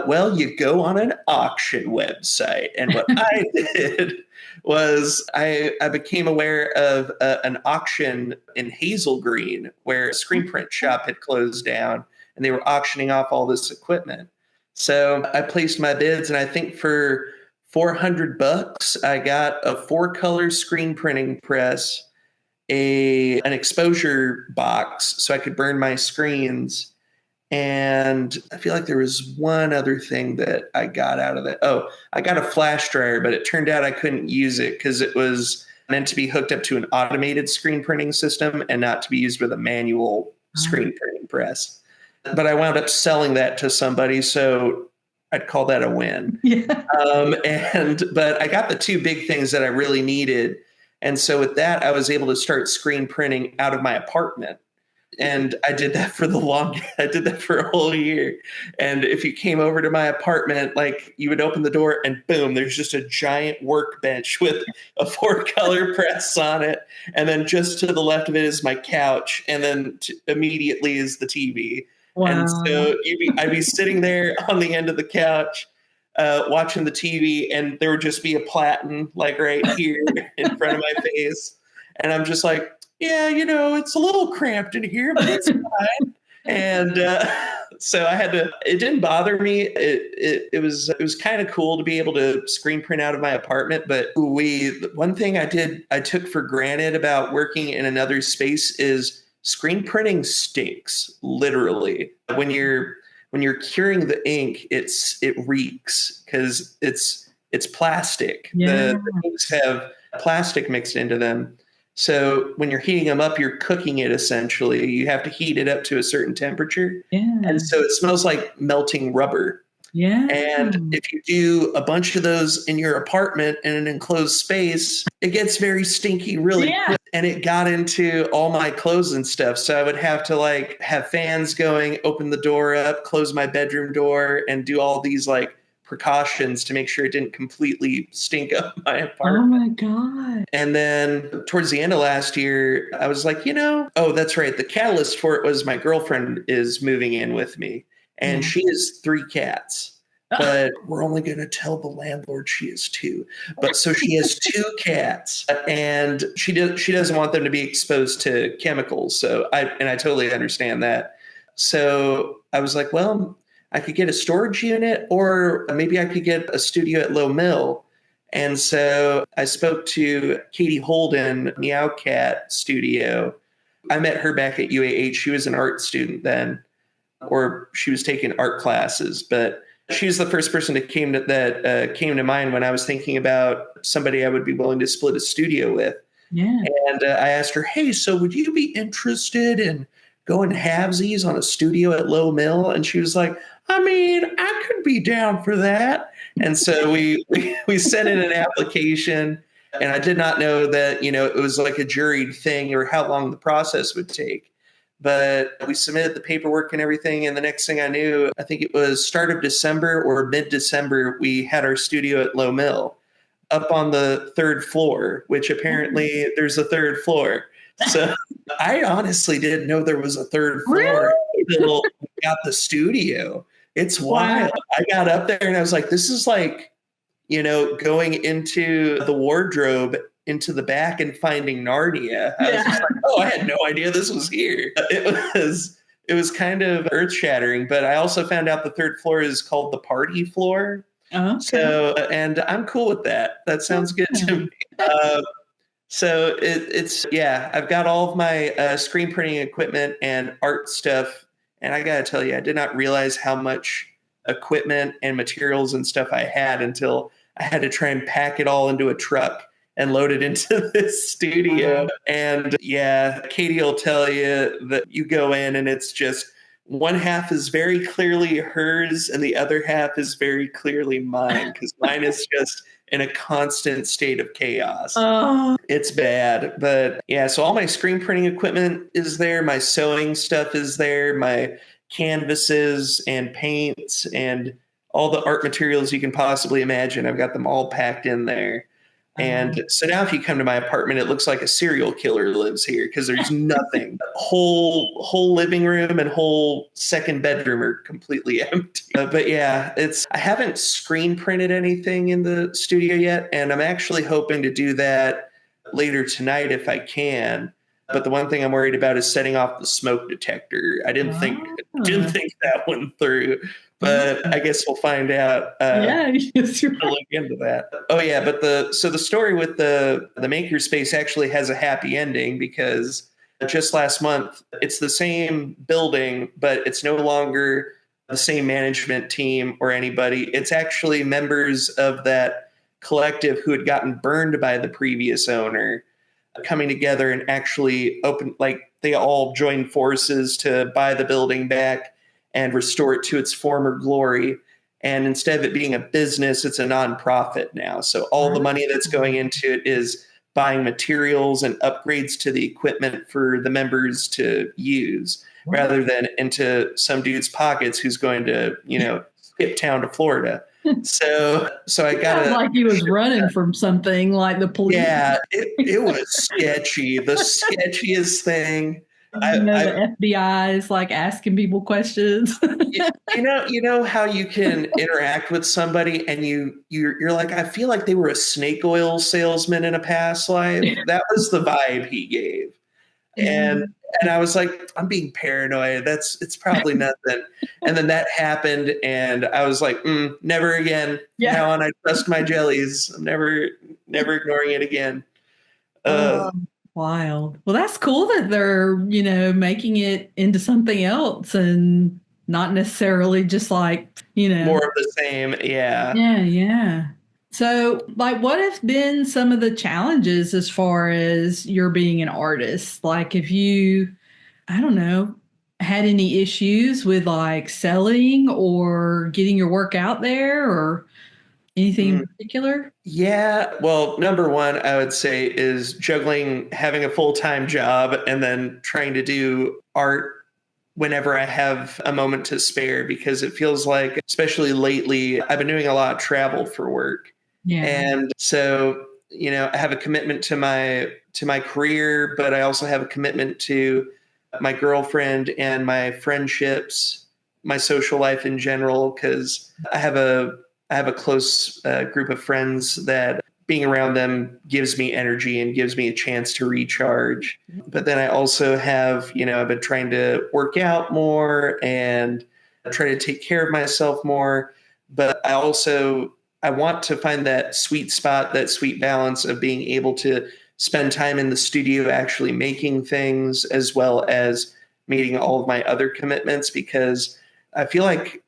Well, you go on an auction website. And what I did was I became aware of an auction in Hazel Green where a screen print shop had closed down and they were auctioning off all this equipment. So I placed my bids, and I think for $400, I got a 4-color screen printing press, an exposure box so I could burn my screens. And I feel like there was one other thing that I got out of it. Oh, I got a flash dryer, but it turned out I couldn't use it because it was meant to be hooked up to an automated screen printing system and not to be used with a manual screen printing press. But I wound up selling that to somebody, so I'd call that a win. Yeah. But I got the 2 big things that I really needed. And so with that, I was able to start screen printing out of my apartment. And I did that for a whole year. And if you came over to my apartment, like you would open the door and boom, there's just a giant workbench with a 4-color press on it. And then just to the left of it is my couch. And then immediately is the TV. Wow. And so I'd be sitting there on the end of the couch, watching the TV, and there would just be a platen like right here in front of my face. And I'm just like, yeah, it's a little cramped in here, but it's fine. And so it didn't bother me. It was kind of cool to be able to screen print out of my apartment. But one thing I took for granted about working in another space is screen printing stinks, literally. When you're curing the ink, it reeks because it's plastic. Yeah. The inks have plastic mixed into them. So when you're heating them up, you're cooking it essentially. You have to heat it up to a certain temperature. Yeah. And so it smells like melting rubber. Yeah. And if you do a bunch of those in your apartment in an enclosed space, it gets very stinky really quick. And it got into all my clothes and stuff. So I would have to have fans going, open the door up, close my bedroom door, and do all these precautions to make sure it didn't completely stink up my apartment. Oh my God. And then towards the end of last year, I was like, oh, that's right. The catalyst for it was my girlfriend is moving in with me, and she has 3 cats. but we're only going to tell the landlord she is two. But so she has two cats, and she doesn't want them to be exposed to chemicals. So I totally understand that. So I was like, well, I could get a storage unit, or maybe I could get a studio at Lowe Mill. And so I spoke to Katie Holden, Meow Cat Studio. I met her back at UAH. She was an art student then, or she was taking art classes, but she was the first person that came to mind when I was thinking about somebody I would be willing to split a studio with.
Yeah.
And I asked her, hey, so would you be interested in going halvesies on a studio at Lowe Mill? And she was like, I mean, I could be down for that. And so we sent in an application, and I did not know that, it was like a juried thing or how long the process would take. But we submitted the paperwork and everything. And the next thing I knew, I think it was start of December or mid-December, we had our studio at Lowe Mill up on the third floor, which apparently there's a third floor. So I honestly didn't know there was a third floor until we got the studio. It's wild. Wow. I got up there and I was like, this is like, going into the wardrobe into the back and finding Narnia. I was just like, oh, I had no idea this was here. It was kind of earth shattering, but I also found out the third floor is called the party floor. Okay. So, and I'm cool with that. That sounds good to me. So I've got all of my screen printing equipment and art stuff. And I got to tell you, I did not realize how much equipment and materials and stuff I had until I had to try and pack it all into a truck and load it into this studio. And Katie will tell you that you go in and it's just one half is very clearly hers and the other half is very clearly mine, because mine is just in a constant state of chaos. It's bad. But so all my screen printing equipment is there. My sewing stuff is there. My canvases and paints and all the art materials you can possibly imagine. I've got them all packed in there. And so now if you come to my apartment, it looks like a serial killer lives here, because there's nothing. Whole living room and whole second bedroom are completely empty. But I haven't screen printed anything in the studio yet. And I'm actually hoping to do that later tonight if I can. But the one thing I'm worried about is setting off the smoke detector. I didn't think that one through. But I guess we'll find out. Yes, you're right. Look into that. Oh yeah, but the story with the makerspace actually has a happy ending, because just last month, it's the same building, but it's no longer the same management team or anybody. It's actually members of that collective who had gotten burned by the previous owner coming together and actually they all joined forces to buy the building back and restore it to its former glory. And instead of it being a business, it's a nonprofit now. So all the money that's going into it is buying materials and upgrades to the equipment for the members to use, rather than into some dude's pockets who's going to, skip town to Florida. So I got
like he was running from something, like the police.
Yeah, it was sketchy. The sketchiest thing.
The FBI is like asking people questions.
you know how you can interact with somebody and you're like, I feel like they were a snake oil salesman in a past life. That was the vibe he gave. And I was like, I'm being paranoid. It's probably nothing. And then that happened, and I was like, never again. From now on, I trust my jellies. I'm never ignoring it again.
Wild. Well, that's cool that they're, making it into something else and not necessarily just like,
more of the same. Yeah.
Yeah. So, what have been some of the challenges as far as you're being an artist? Like, have you, I don't know, had any issues with selling or getting your work out there, or anything in particular?
Yeah. Well, number one, I would say, is juggling having a full-time job and then trying to do art whenever I have a moment to spare, because it feels like, especially lately, I've been doing a lot of travel for work. Yeah. And so, I have a commitment to my career, but I also have a commitment to my girlfriend and my friendships my social life in general, because I have a close group of friends that being around them gives me energy and gives me a chance to recharge. But then I also have, I've been trying to work out more and try to take care of myself more. But I want to find that sweet spot, that sweet balance of being able to spend time in the studio actually making things, as well as meeting all of my other commitments, because I feel like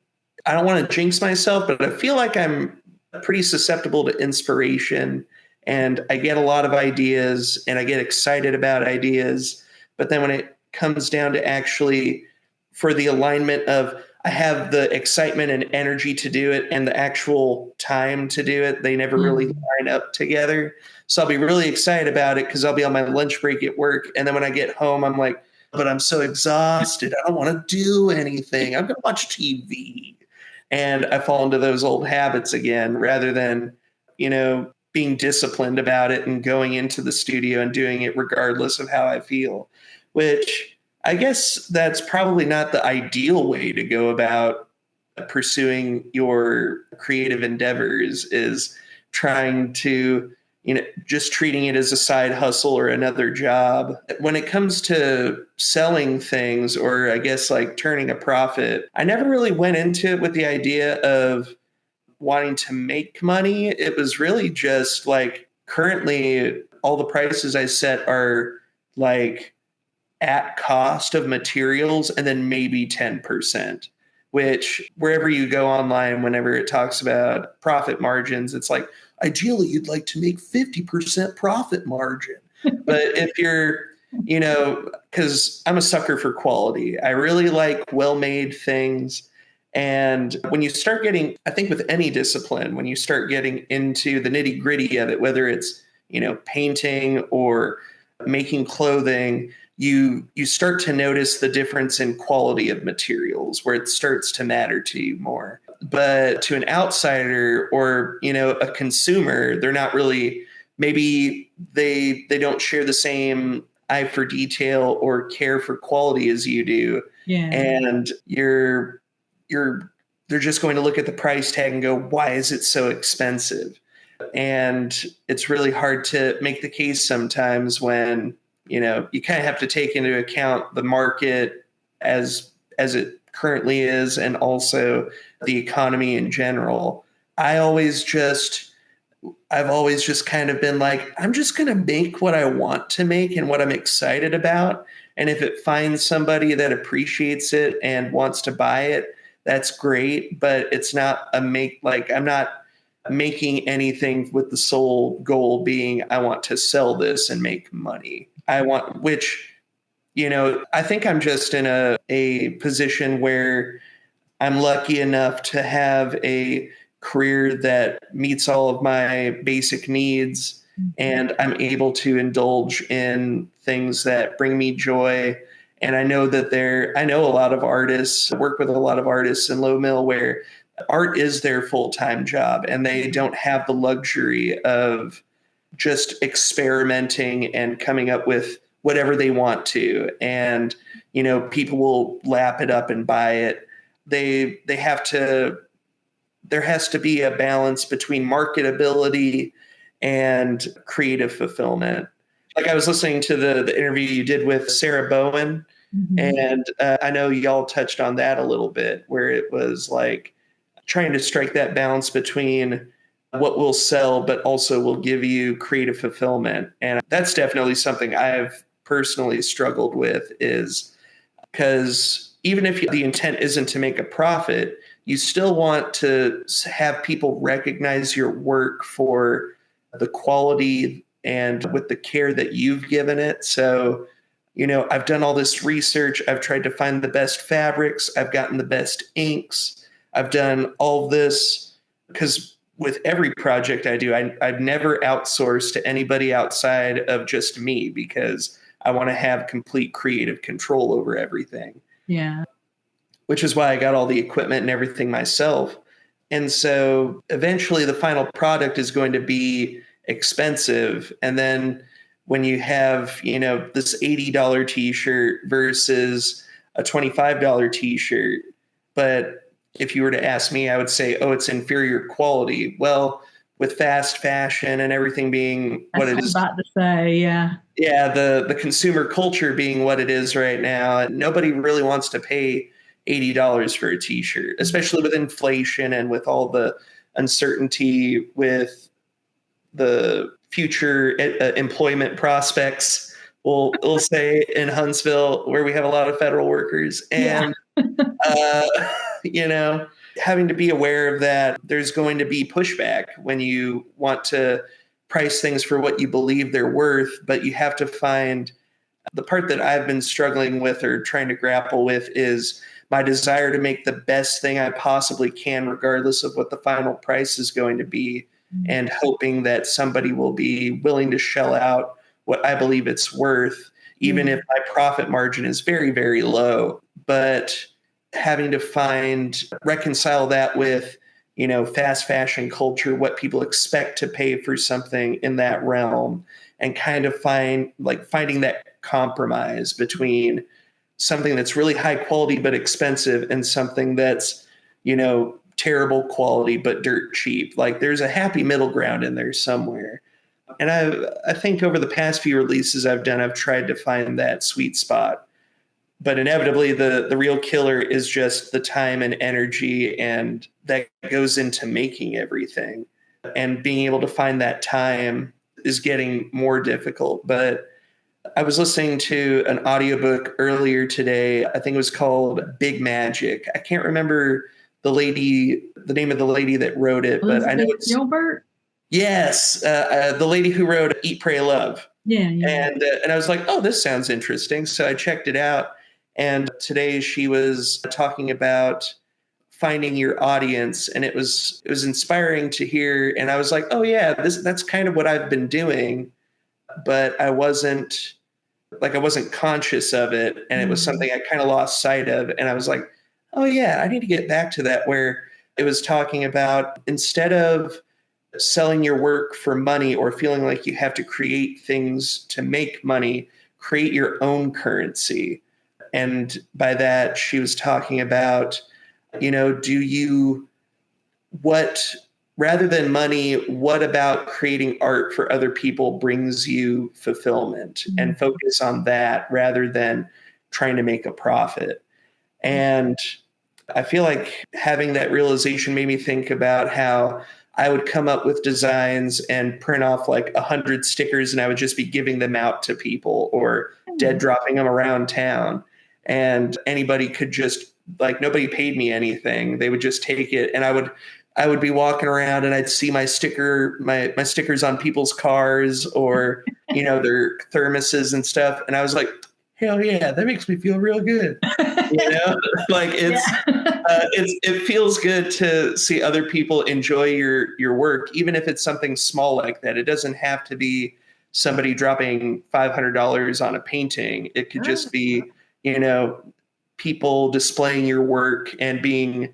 I don't want to jinx myself, but I feel like I'm pretty susceptible to inspiration, and I get a lot of ideas and I get excited about ideas. But then when it comes down to actually for the alignment of I have the excitement and energy to do it and the actual time to do it, they never really line up together. So I'll be really excited about it because I'll be on my lunch break at work. And then when I get home, I'm like, but I'm so exhausted. I don't want to do anything. I'm going to watch TV. And I fall into those old habits again, rather than, being disciplined about it and going into the studio and doing it regardless of how I feel, which I guess that's probably not the ideal way to go about pursuing your creative endeavors, is trying to, just treating it as a side hustle or another job. When it comes to selling things, or I guess like turning a profit, I never really went into it with the idea of wanting to make money. It was really just like, currently all the prices I set are like at cost of materials and then maybe 10%, which wherever you go online, whenever it talks about profit margins, it's like, ideally you'd like to make 50% profit margin. But if you're, because I'm a sucker for quality, I really like well-made things. And when you start getting, I think with any discipline, when you start getting into the nitty gritty of it, whether it's, painting or making clothing, you start to notice the difference in quality of materials, where it starts to matter to you more. But to an outsider or, a consumer, they're not really, maybe they don't share the same eye for detail or care for quality as you do.
Yeah.
And they're just going to look at the price tag and go, why is it so expensive? And it's really hard to make the case sometimes when, you kind of have to take into account the market as it currently is, and also the economy in general. I've always just kind of been like, I'm just going to make what I want to make and what I'm excited about. And if it finds somebody that appreciates it and wants to buy it, that's great. But it's not I'm not making anything with the sole goal being, I want to sell this and make money. I think I'm just in a position where I'm lucky enough to have a career that meets all of my basic needs, and I'm able to indulge in things that bring me joy. And I know a lot of artists, work with a lot of artists in Lowe Mill, where art is their full-time job and they don't have the luxury of just experimenting and coming up with whatever they want to. And, people will lap it up and buy it. There has to be a balance between marketability and creative fulfillment. Like, I was listening to the interview you did with Sarah Bowen, and I know y'all touched on that a little bit, where it was like trying to strike that balance between what will sell, but also will give you creative fulfillment. And that's definitely something I've personally struggled with, is because even if the intent isn't to make a profit, you still want to have people recognize your work for the quality and with the care that you've given it. So, I've done all this research. I've tried to find the best fabrics. I've gotten the best inks. I've done all this because with every project I do, I've never outsourced to anybody outside of just me, because I want to have complete creative control over everything.
Yeah.
Which is why I got all the equipment and everything myself. And so eventually the final product is going to be expensive. And then when you have, this $80 t-shirt versus a $25 t-shirt, But if you were to ask me, I would say, oh, it's inferior quality. Well, with fast fashion and everything being what it is.
I was about to say, yeah.
Yeah, the consumer culture being what it is right now, nobody really wants to pay $80 for a t-shirt, especially with inflation and with all the uncertainty with the future employment prospects. We'll say in Huntsville, where we have a lot of federal workers, and uh, you know, having to be aware of that. There's going to be pushback when you want to price things for what you believe they're worth, but you have to find the part that I've been struggling with or trying to grapple with is my desire to make the best thing I possibly can, regardless of what the final price is going to be, and hoping that somebody will be willing to shell out what I believe it's worth, even if my profit margin is very, very low. But having to reconcile that with, fast fashion culture, what people expect to pay for something in that realm, and kind of finding that compromise between something that's really high quality but expensive and something that's, terrible quality but dirt cheap. Like there's a happy middle ground in there somewhere. And I think over the past few releases I've done, I've tried to find that sweet spot. But inevitably, the real killer is just the time and energy and that goes into making everything. And being able to find that time is getting more difficult. But I was listening to an audiobook earlier today. I think it was called Big Magic. I can't remember the name of the lady that wrote it, but I know it's
Gilbert.
Yes, the lady who wrote Eat, Pray, Love.
Yeah.
And I was like, oh, this sounds interesting. So I checked it out. And today she was talking about finding your audience, and it was inspiring to hear. And I was like, oh yeah, that's kind of what I've been doing, but I wasn't conscious of it, and it was something I kind of lost sight of. And I was like, oh yeah, I need to get back to that, where it was talking about, instead of selling your work for money or feeling like you have to create things to make money, create your own currency. And by that, she was talking about, rather than money, what about creating art for other people brings you fulfillment, and focus on that rather than trying to make a profit. And I feel like having that realization made me think about how I would come up with designs and print off like 100 stickers, and I would just be giving them out to people or dead dropping them around town. And anybody could just, nobody paid me anything. They would just take it. And I would be walking around and I'd see my stickers on people's cars or, their thermoses and stuff. And I was like, hell yeah, that makes me feel real good. It feels good to see other people enjoy your work, even if it's something small like that. It doesn't have to be somebody dropping $500 on a painting. It could just be, people displaying your work and being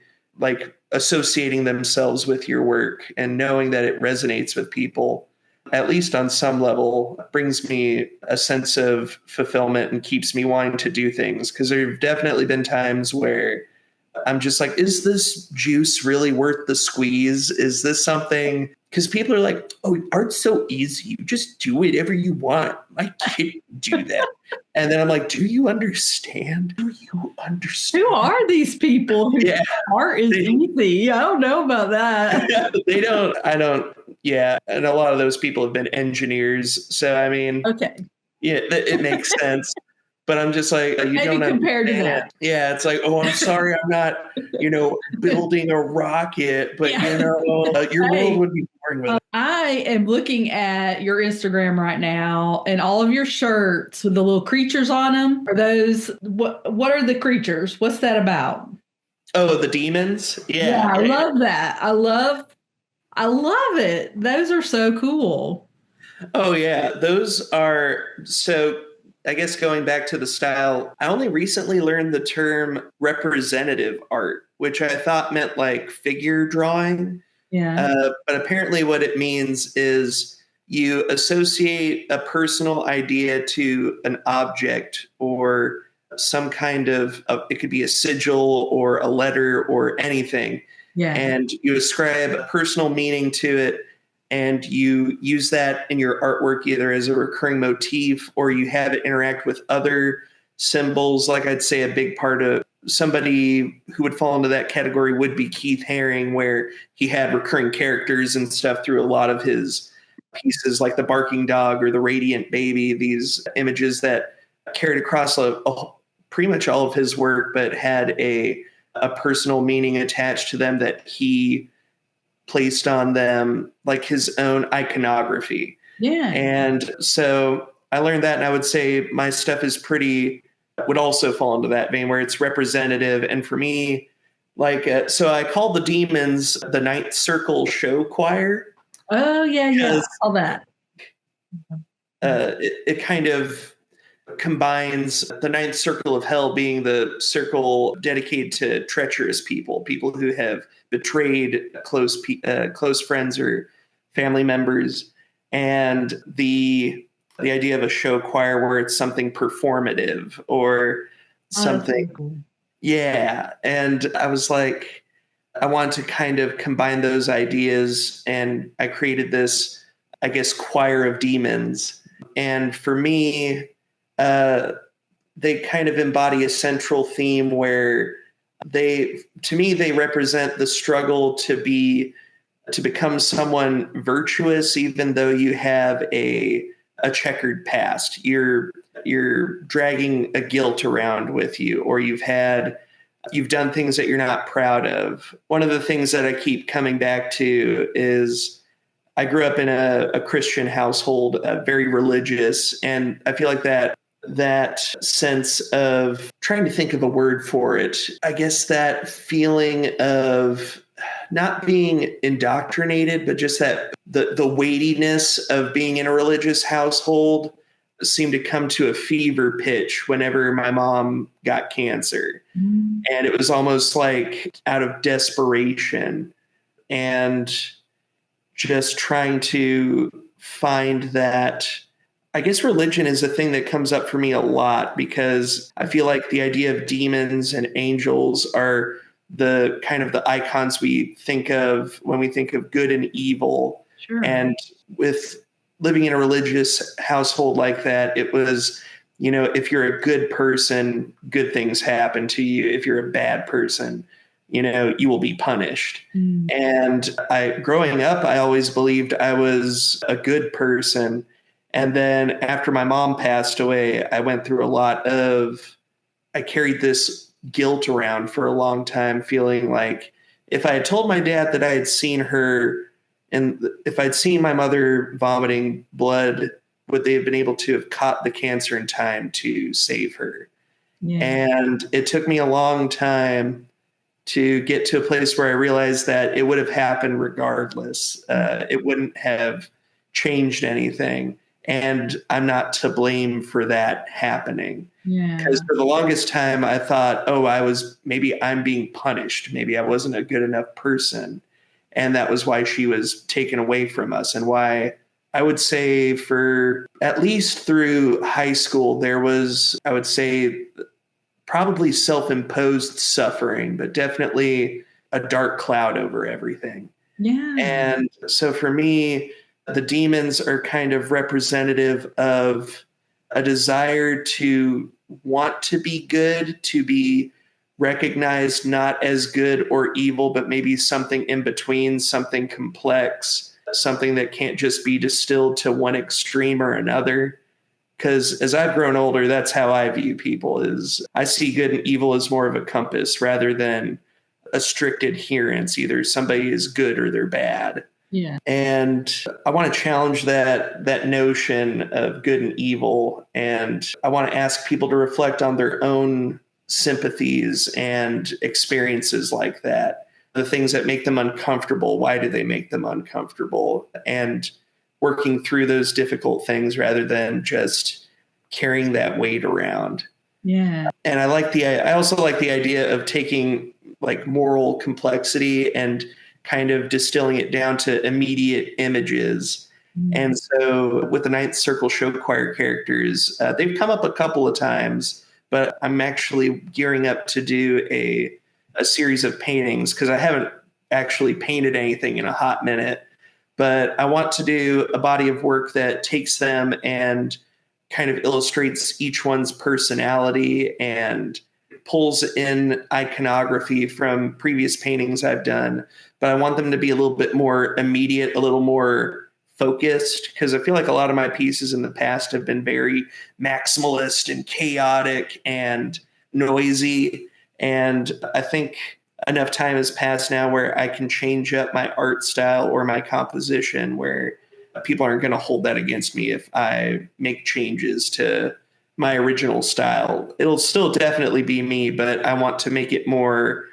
associating themselves with your work and knowing that it resonates with people, at least on some level, brings me a sense of fulfillment and keeps me wanting to do things. Because there have definitely been times where I'm just like, is this juice really worth the squeeze? Is this something? Because people are like, oh, art's so easy. You just do whatever you want. My kid can do that. And then I'm like, do you understand? Do you understand?
Who are these people?
Yeah.
Art is easy. I don't know about that.
I don't. Yeah. And a lot of those people have been engineers. So, I mean,
okay.
Yeah, it makes sense. But I'm just like, you
Maybe
don't
compared to
understand.
that.
Yeah, it's like, oh, I'm sorry, I'm not, building a rocket, but your world would be boring with it.
I am looking at your Instagram right now, and all of your shirts with the little creatures on them. Are those what are the creatures? What's that about?
Oh, the demons? Yeah.
I love that. I love it. Those are so cool.
Oh yeah, those are so. I guess going back to the style, I only recently learned the term representative art, which I thought meant like figure drawing.
Yeah.
But apparently what it means is you associate a personal idea to an object or some kind of it could be a sigil or a letter or anything.
Yeah.
And you ascribe a personal meaning to it, and you use that in your artwork either as a recurring motif, or you have it interact with other symbols. Like I'd say a big part of somebody who would fall into that category would be Keith Haring, where he had recurring characters and stuff through a lot of his pieces, like the barking dog or the radiant baby, these images that carried across pretty much all of his work, but had a personal meaning attached to them that he placed on them, like his own iconography.
Yeah.
And so I learned that, and I would say my stuff would also fall into that vein where it's representative. And for me, like, so I called the demons the Ninth Circle Show Choir.
Oh, yeah. All that.
It kind of combines the ninth circle of hell being the circle dedicated to treacherous people who have betrayed close friends or family members, and the idea of a show choir where it's something performative or something.
Oh, cool.
Yeah. And I was like, I want to kind of combine those ideas, and I created this, I guess, choir of demons. And for me, they kind of embody a central theme where to me, they represent the struggle to become someone virtuous, even though you have a checkered past. You're dragging a guilt around with you, or you've done things that you're not proud of. One of the things that I keep coming back to is I grew up in a Christian household, very religious, and I feel like that sense of trying to think of a word for it, I guess that feeling of not being indoctrinated, but just that the weightiness of being in a religious household seemed to come to a fever pitch whenever my mom got cancer. Mm. And it was almost like out of desperation and just trying to find that. I guess religion is a thing that comes up for me a lot, because I feel like the idea of demons and angels are the kind of the icons we think of when we think of good and evil. Sure. And with living in a religious household like that, it was, if you're a good person, good things happen to you. If you're a bad person, you will be punished. Mm. And growing up, I always believed I was a good person. And then after my mom passed away, I went through I carried this guilt around for a long time, feeling like if I had told my dad that I had seen her, and if I'd seen my mother vomiting blood, would they have been able to have caught the cancer in time to save her? Yeah. And it took me a long time to get to a place where I realized that it would have happened regardless. It wouldn't have changed anything. And I'm not to blame for that happening. Yeah. Because for the longest time, I thought, maybe I'm being punished. Maybe I wasn't a good enough person. And that was why she was taken away from us, and why I would say for at least through high school, there was, I would say, probably self-imposed suffering, but definitely a dark cloud over everything. Yeah. And so for me, the demons are kind of representative of a desire to want to be good, to be recognized not as good or evil, but maybe something in between, something complex, something that can't just be distilled to one extreme or another. Because as I've grown older, that's how I view people, is I see good and evil as more of a compass rather than a strict adherence. Either somebody is good or they're bad. Yeah. And I want to challenge that notion of good and evil. And I want to ask people to reflect on their own sympathies and experiences like that. The things that make them uncomfortable, why do they make them uncomfortable? And working through those difficult things rather than just carrying that weight around. Yeah. And I also like the idea of taking like moral complexity and kind of distilling it down to immediate images. Mm-hmm. And so with the Ninth Circle Show Choir characters, they've come up a couple of times, but I'm actually gearing up to do a series of paintings because I haven't actually painted anything in a hot minute. But I want to do a body of work that takes them and kind of illustrates each one's personality and pulls in iconography from previous paintings I've done. But I want them to be a little bit more immediate, a little more focused, because I feel like a lot of my pieces in the past have been very maximalist and chaotic and noisy. And I think enough time has passed now where I can change up my art style or my composition where people aren't going to hold that against me if I make changes to my original style. It'll still definitely be me, but I want to make it more,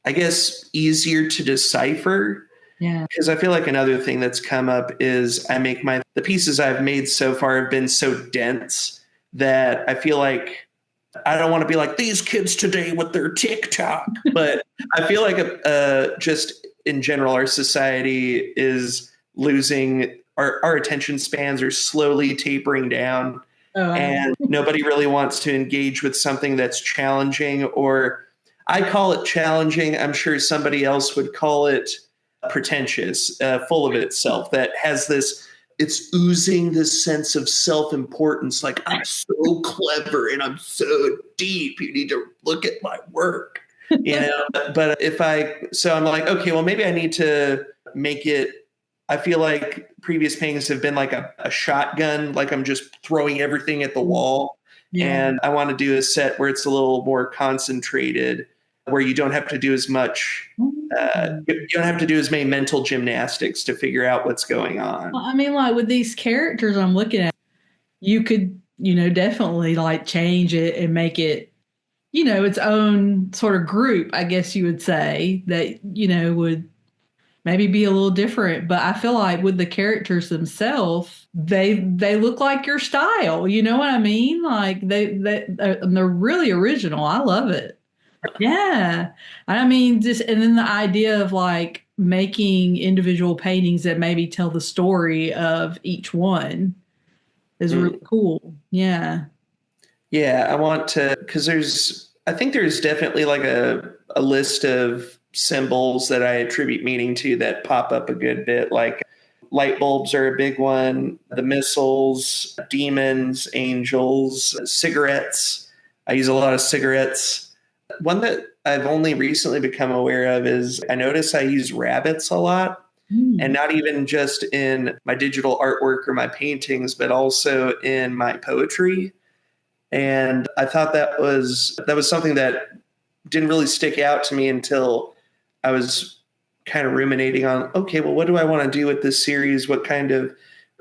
I guess, easier to decipher.
Yeah.
Because I feel like another thing that's come up is the pieces I've made so far have been so dense that I feel like I don't want to be like these kids today with their TikTok, but I feel like just in general, our society is losing our attention spans are slowly tapering down.
Oh,
and nobody really wants to engage with something that's challenging, or I call it challenging. I'm sure somebody else would call it pretentious, full of itself, that has this, it's oozing this sense of self-importance. Like, I'm so clever and I'm so deep. You need to look at my work, but so I'm like, okay, well, maybe I need to make it, I feel like previous paintings have been like a shotgun, like I'm just throwing everything at the wall. Yeah. And I want to do a set where it's a little more concentrated, where you don't have to do as much, you don't have to do as many mental gymnastics to figure out what's going on.
Well, I mean, like with these characters I'm looking at, you could, definitely like change it and make it, its own sort of group, I guess you would say, that, would maybe be a little different. But I feel like with the characters themselves, they look like your style. You know what I mean? Like they're really original. I love it. Yeah. I mean, and then the idea of like making individual paintings that maybe tell the story of each one is really cool. Yeah.
Yeah. I want to, because I think there's definitely like a list of symbols that I attribute meaning to that pop up a good bit. Like light bulbs are a big one, the missiles, demons, angels, cigarettes. I use a lot of cigarettes. One that I've only recently become aware of is I notice I use rabbits a lot, and not even just in my digital artwork or my paintings, but also in my poetry. And I thought that was something that didn't really stick out to me until I was kind of ruminating on, okay, well, what do I want to do with this series? What kind of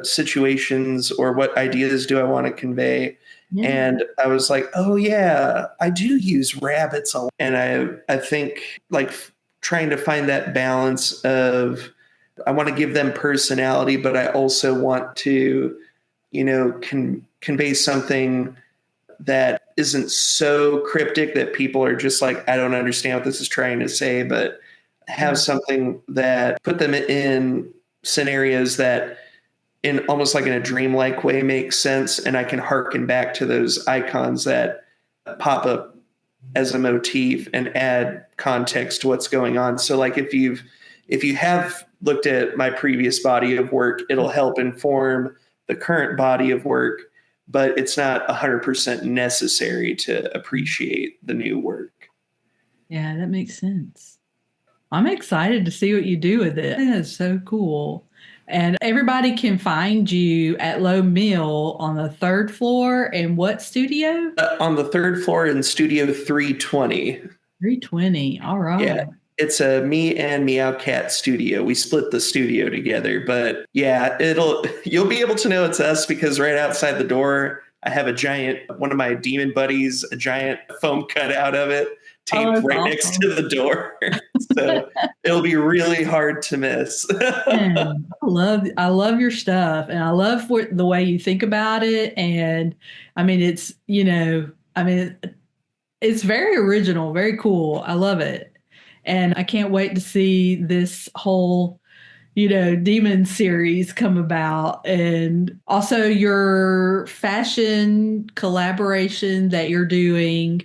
situations or what ideas do I want to convey? Yeah. And I was like, oh yeah, I do use rabbits a lot. And I think like trying to find that balance of, I want to give them personality, but I also want to, convey something that isn't so cryptic that people are just like, I don't understand what this is trying to say, but have something that put them in scenarios that in almost like in a dreamlike way makes sense. And I can harken back to those icons that pop up as a motif and add context to what's going on. So like if you have looked at my previous body of work, it'll help inform the current body of work, but it's not 100% necessary to appreciate the new work.
Yeah, that makes sense. I'm excited to see what you do with it. That is so cool. And everybody can find you at Lowe Mill on the 3rd floor. And what studio?
On the 3rd floor in Studio 320.
320. All right.
Yeah. It's a me and Meowcat studio. We split the studio together, but yeah, you'll be able to know it's us because right outside the door, I have one of my demon buddies, a giant foam cutout of it taped next to the door. So it'll be really hard to miss.
I love your stuff, and I love the way you think about it. And I mean, it's, it's very original, very cool. I love it. And I can't wait to see this whole, Demon series come about, and also your fashion collaboration that you're doing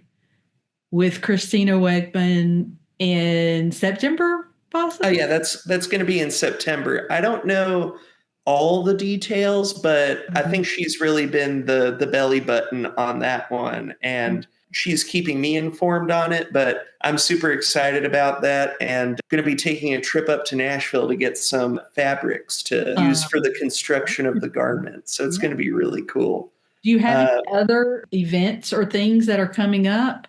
with Christina Wegman in September,
Oh
possibly?
yeah, that's going to be in September. I don't know all the details, but I think she's really been the belly button on that one, and she's keeping me informed on it. But I'm super excited about that, and going to be taking a trip up to Nashville to get some fabrics to use for the construction of the garment. So it's going to be really cool.
Do you have any other events or things that are coming up?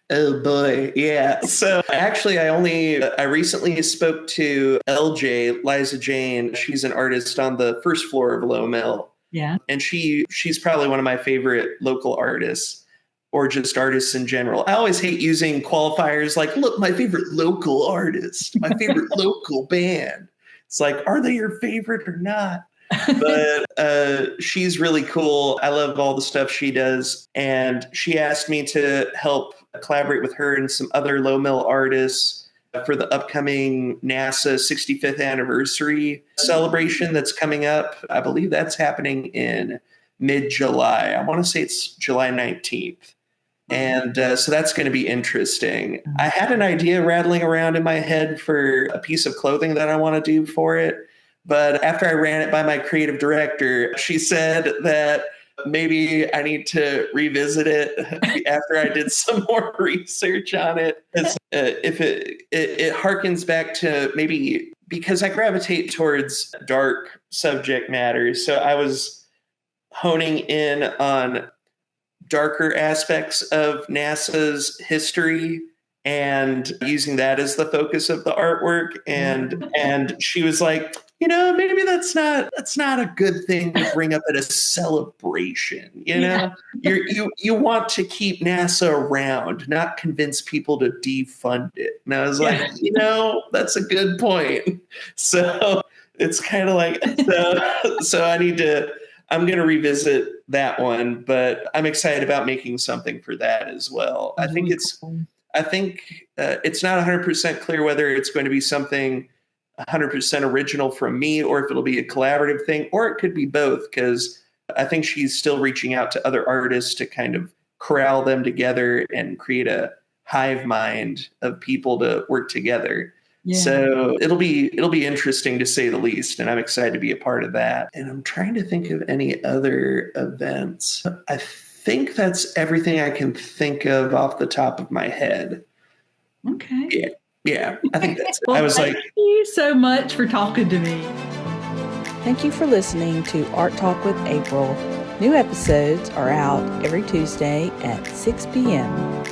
Oh boy, yeah. So actually, I recently spoke to LJ, Liza Jane. She's an artist on the first floor of Lowe Mill,
Yeah.
and she's probably one of my favorite local artists, or just artists in general. I always hate using qualifiers like, look, my favorite local artist, my favorite local band. It's like, are they your favorite or not? But she's really cool. I love all the stuff she does. And she asked me to help collaborate with her and some other Lowe Mill artists for the upcoming NASA 65th anniversary celebration that's coming up. I believe that's happening in mid-July. I want to say it's July 19th. And so that's going to be interesting. I had an idea rattling around in my head for a piece of clothing that I want to do for it. But after I ran it by my creative director, she said that maybe I need to revisit it after I did some more research on it. If it harkens back to maybe because I gravitate towards dark subject matter. So I was honing in on darker aspects of NASA's history and using that as the focus of the artwork. And she was like, maybe that's not a good thing to bring up at a celebration. You want to keep NASA around, not convince people to defund it. And I was like, that's a good point. So it's kind of like, so I'm going to revisit that one, but I'm excited about making something for that as well. I think it's not 100% clear whether it's going to be something 100% original from me or if it'll be a collaborative thing, or it could be both, because I think she's still reaching out to other artists to kind of corral them together and create a hive mind of people to work together. Yeah. So it'll be interesting to say the least, and I'm excited to be a part of that. And I'm trying to think of any other events. I think that's everything I can think of off the top of my head.
Okay.
Yeah, I think that's it.
Well, thank you so much for talking to me.
Thank you for listening to Art Talk with April. New episodes are out every Tuesday at 6 p.m.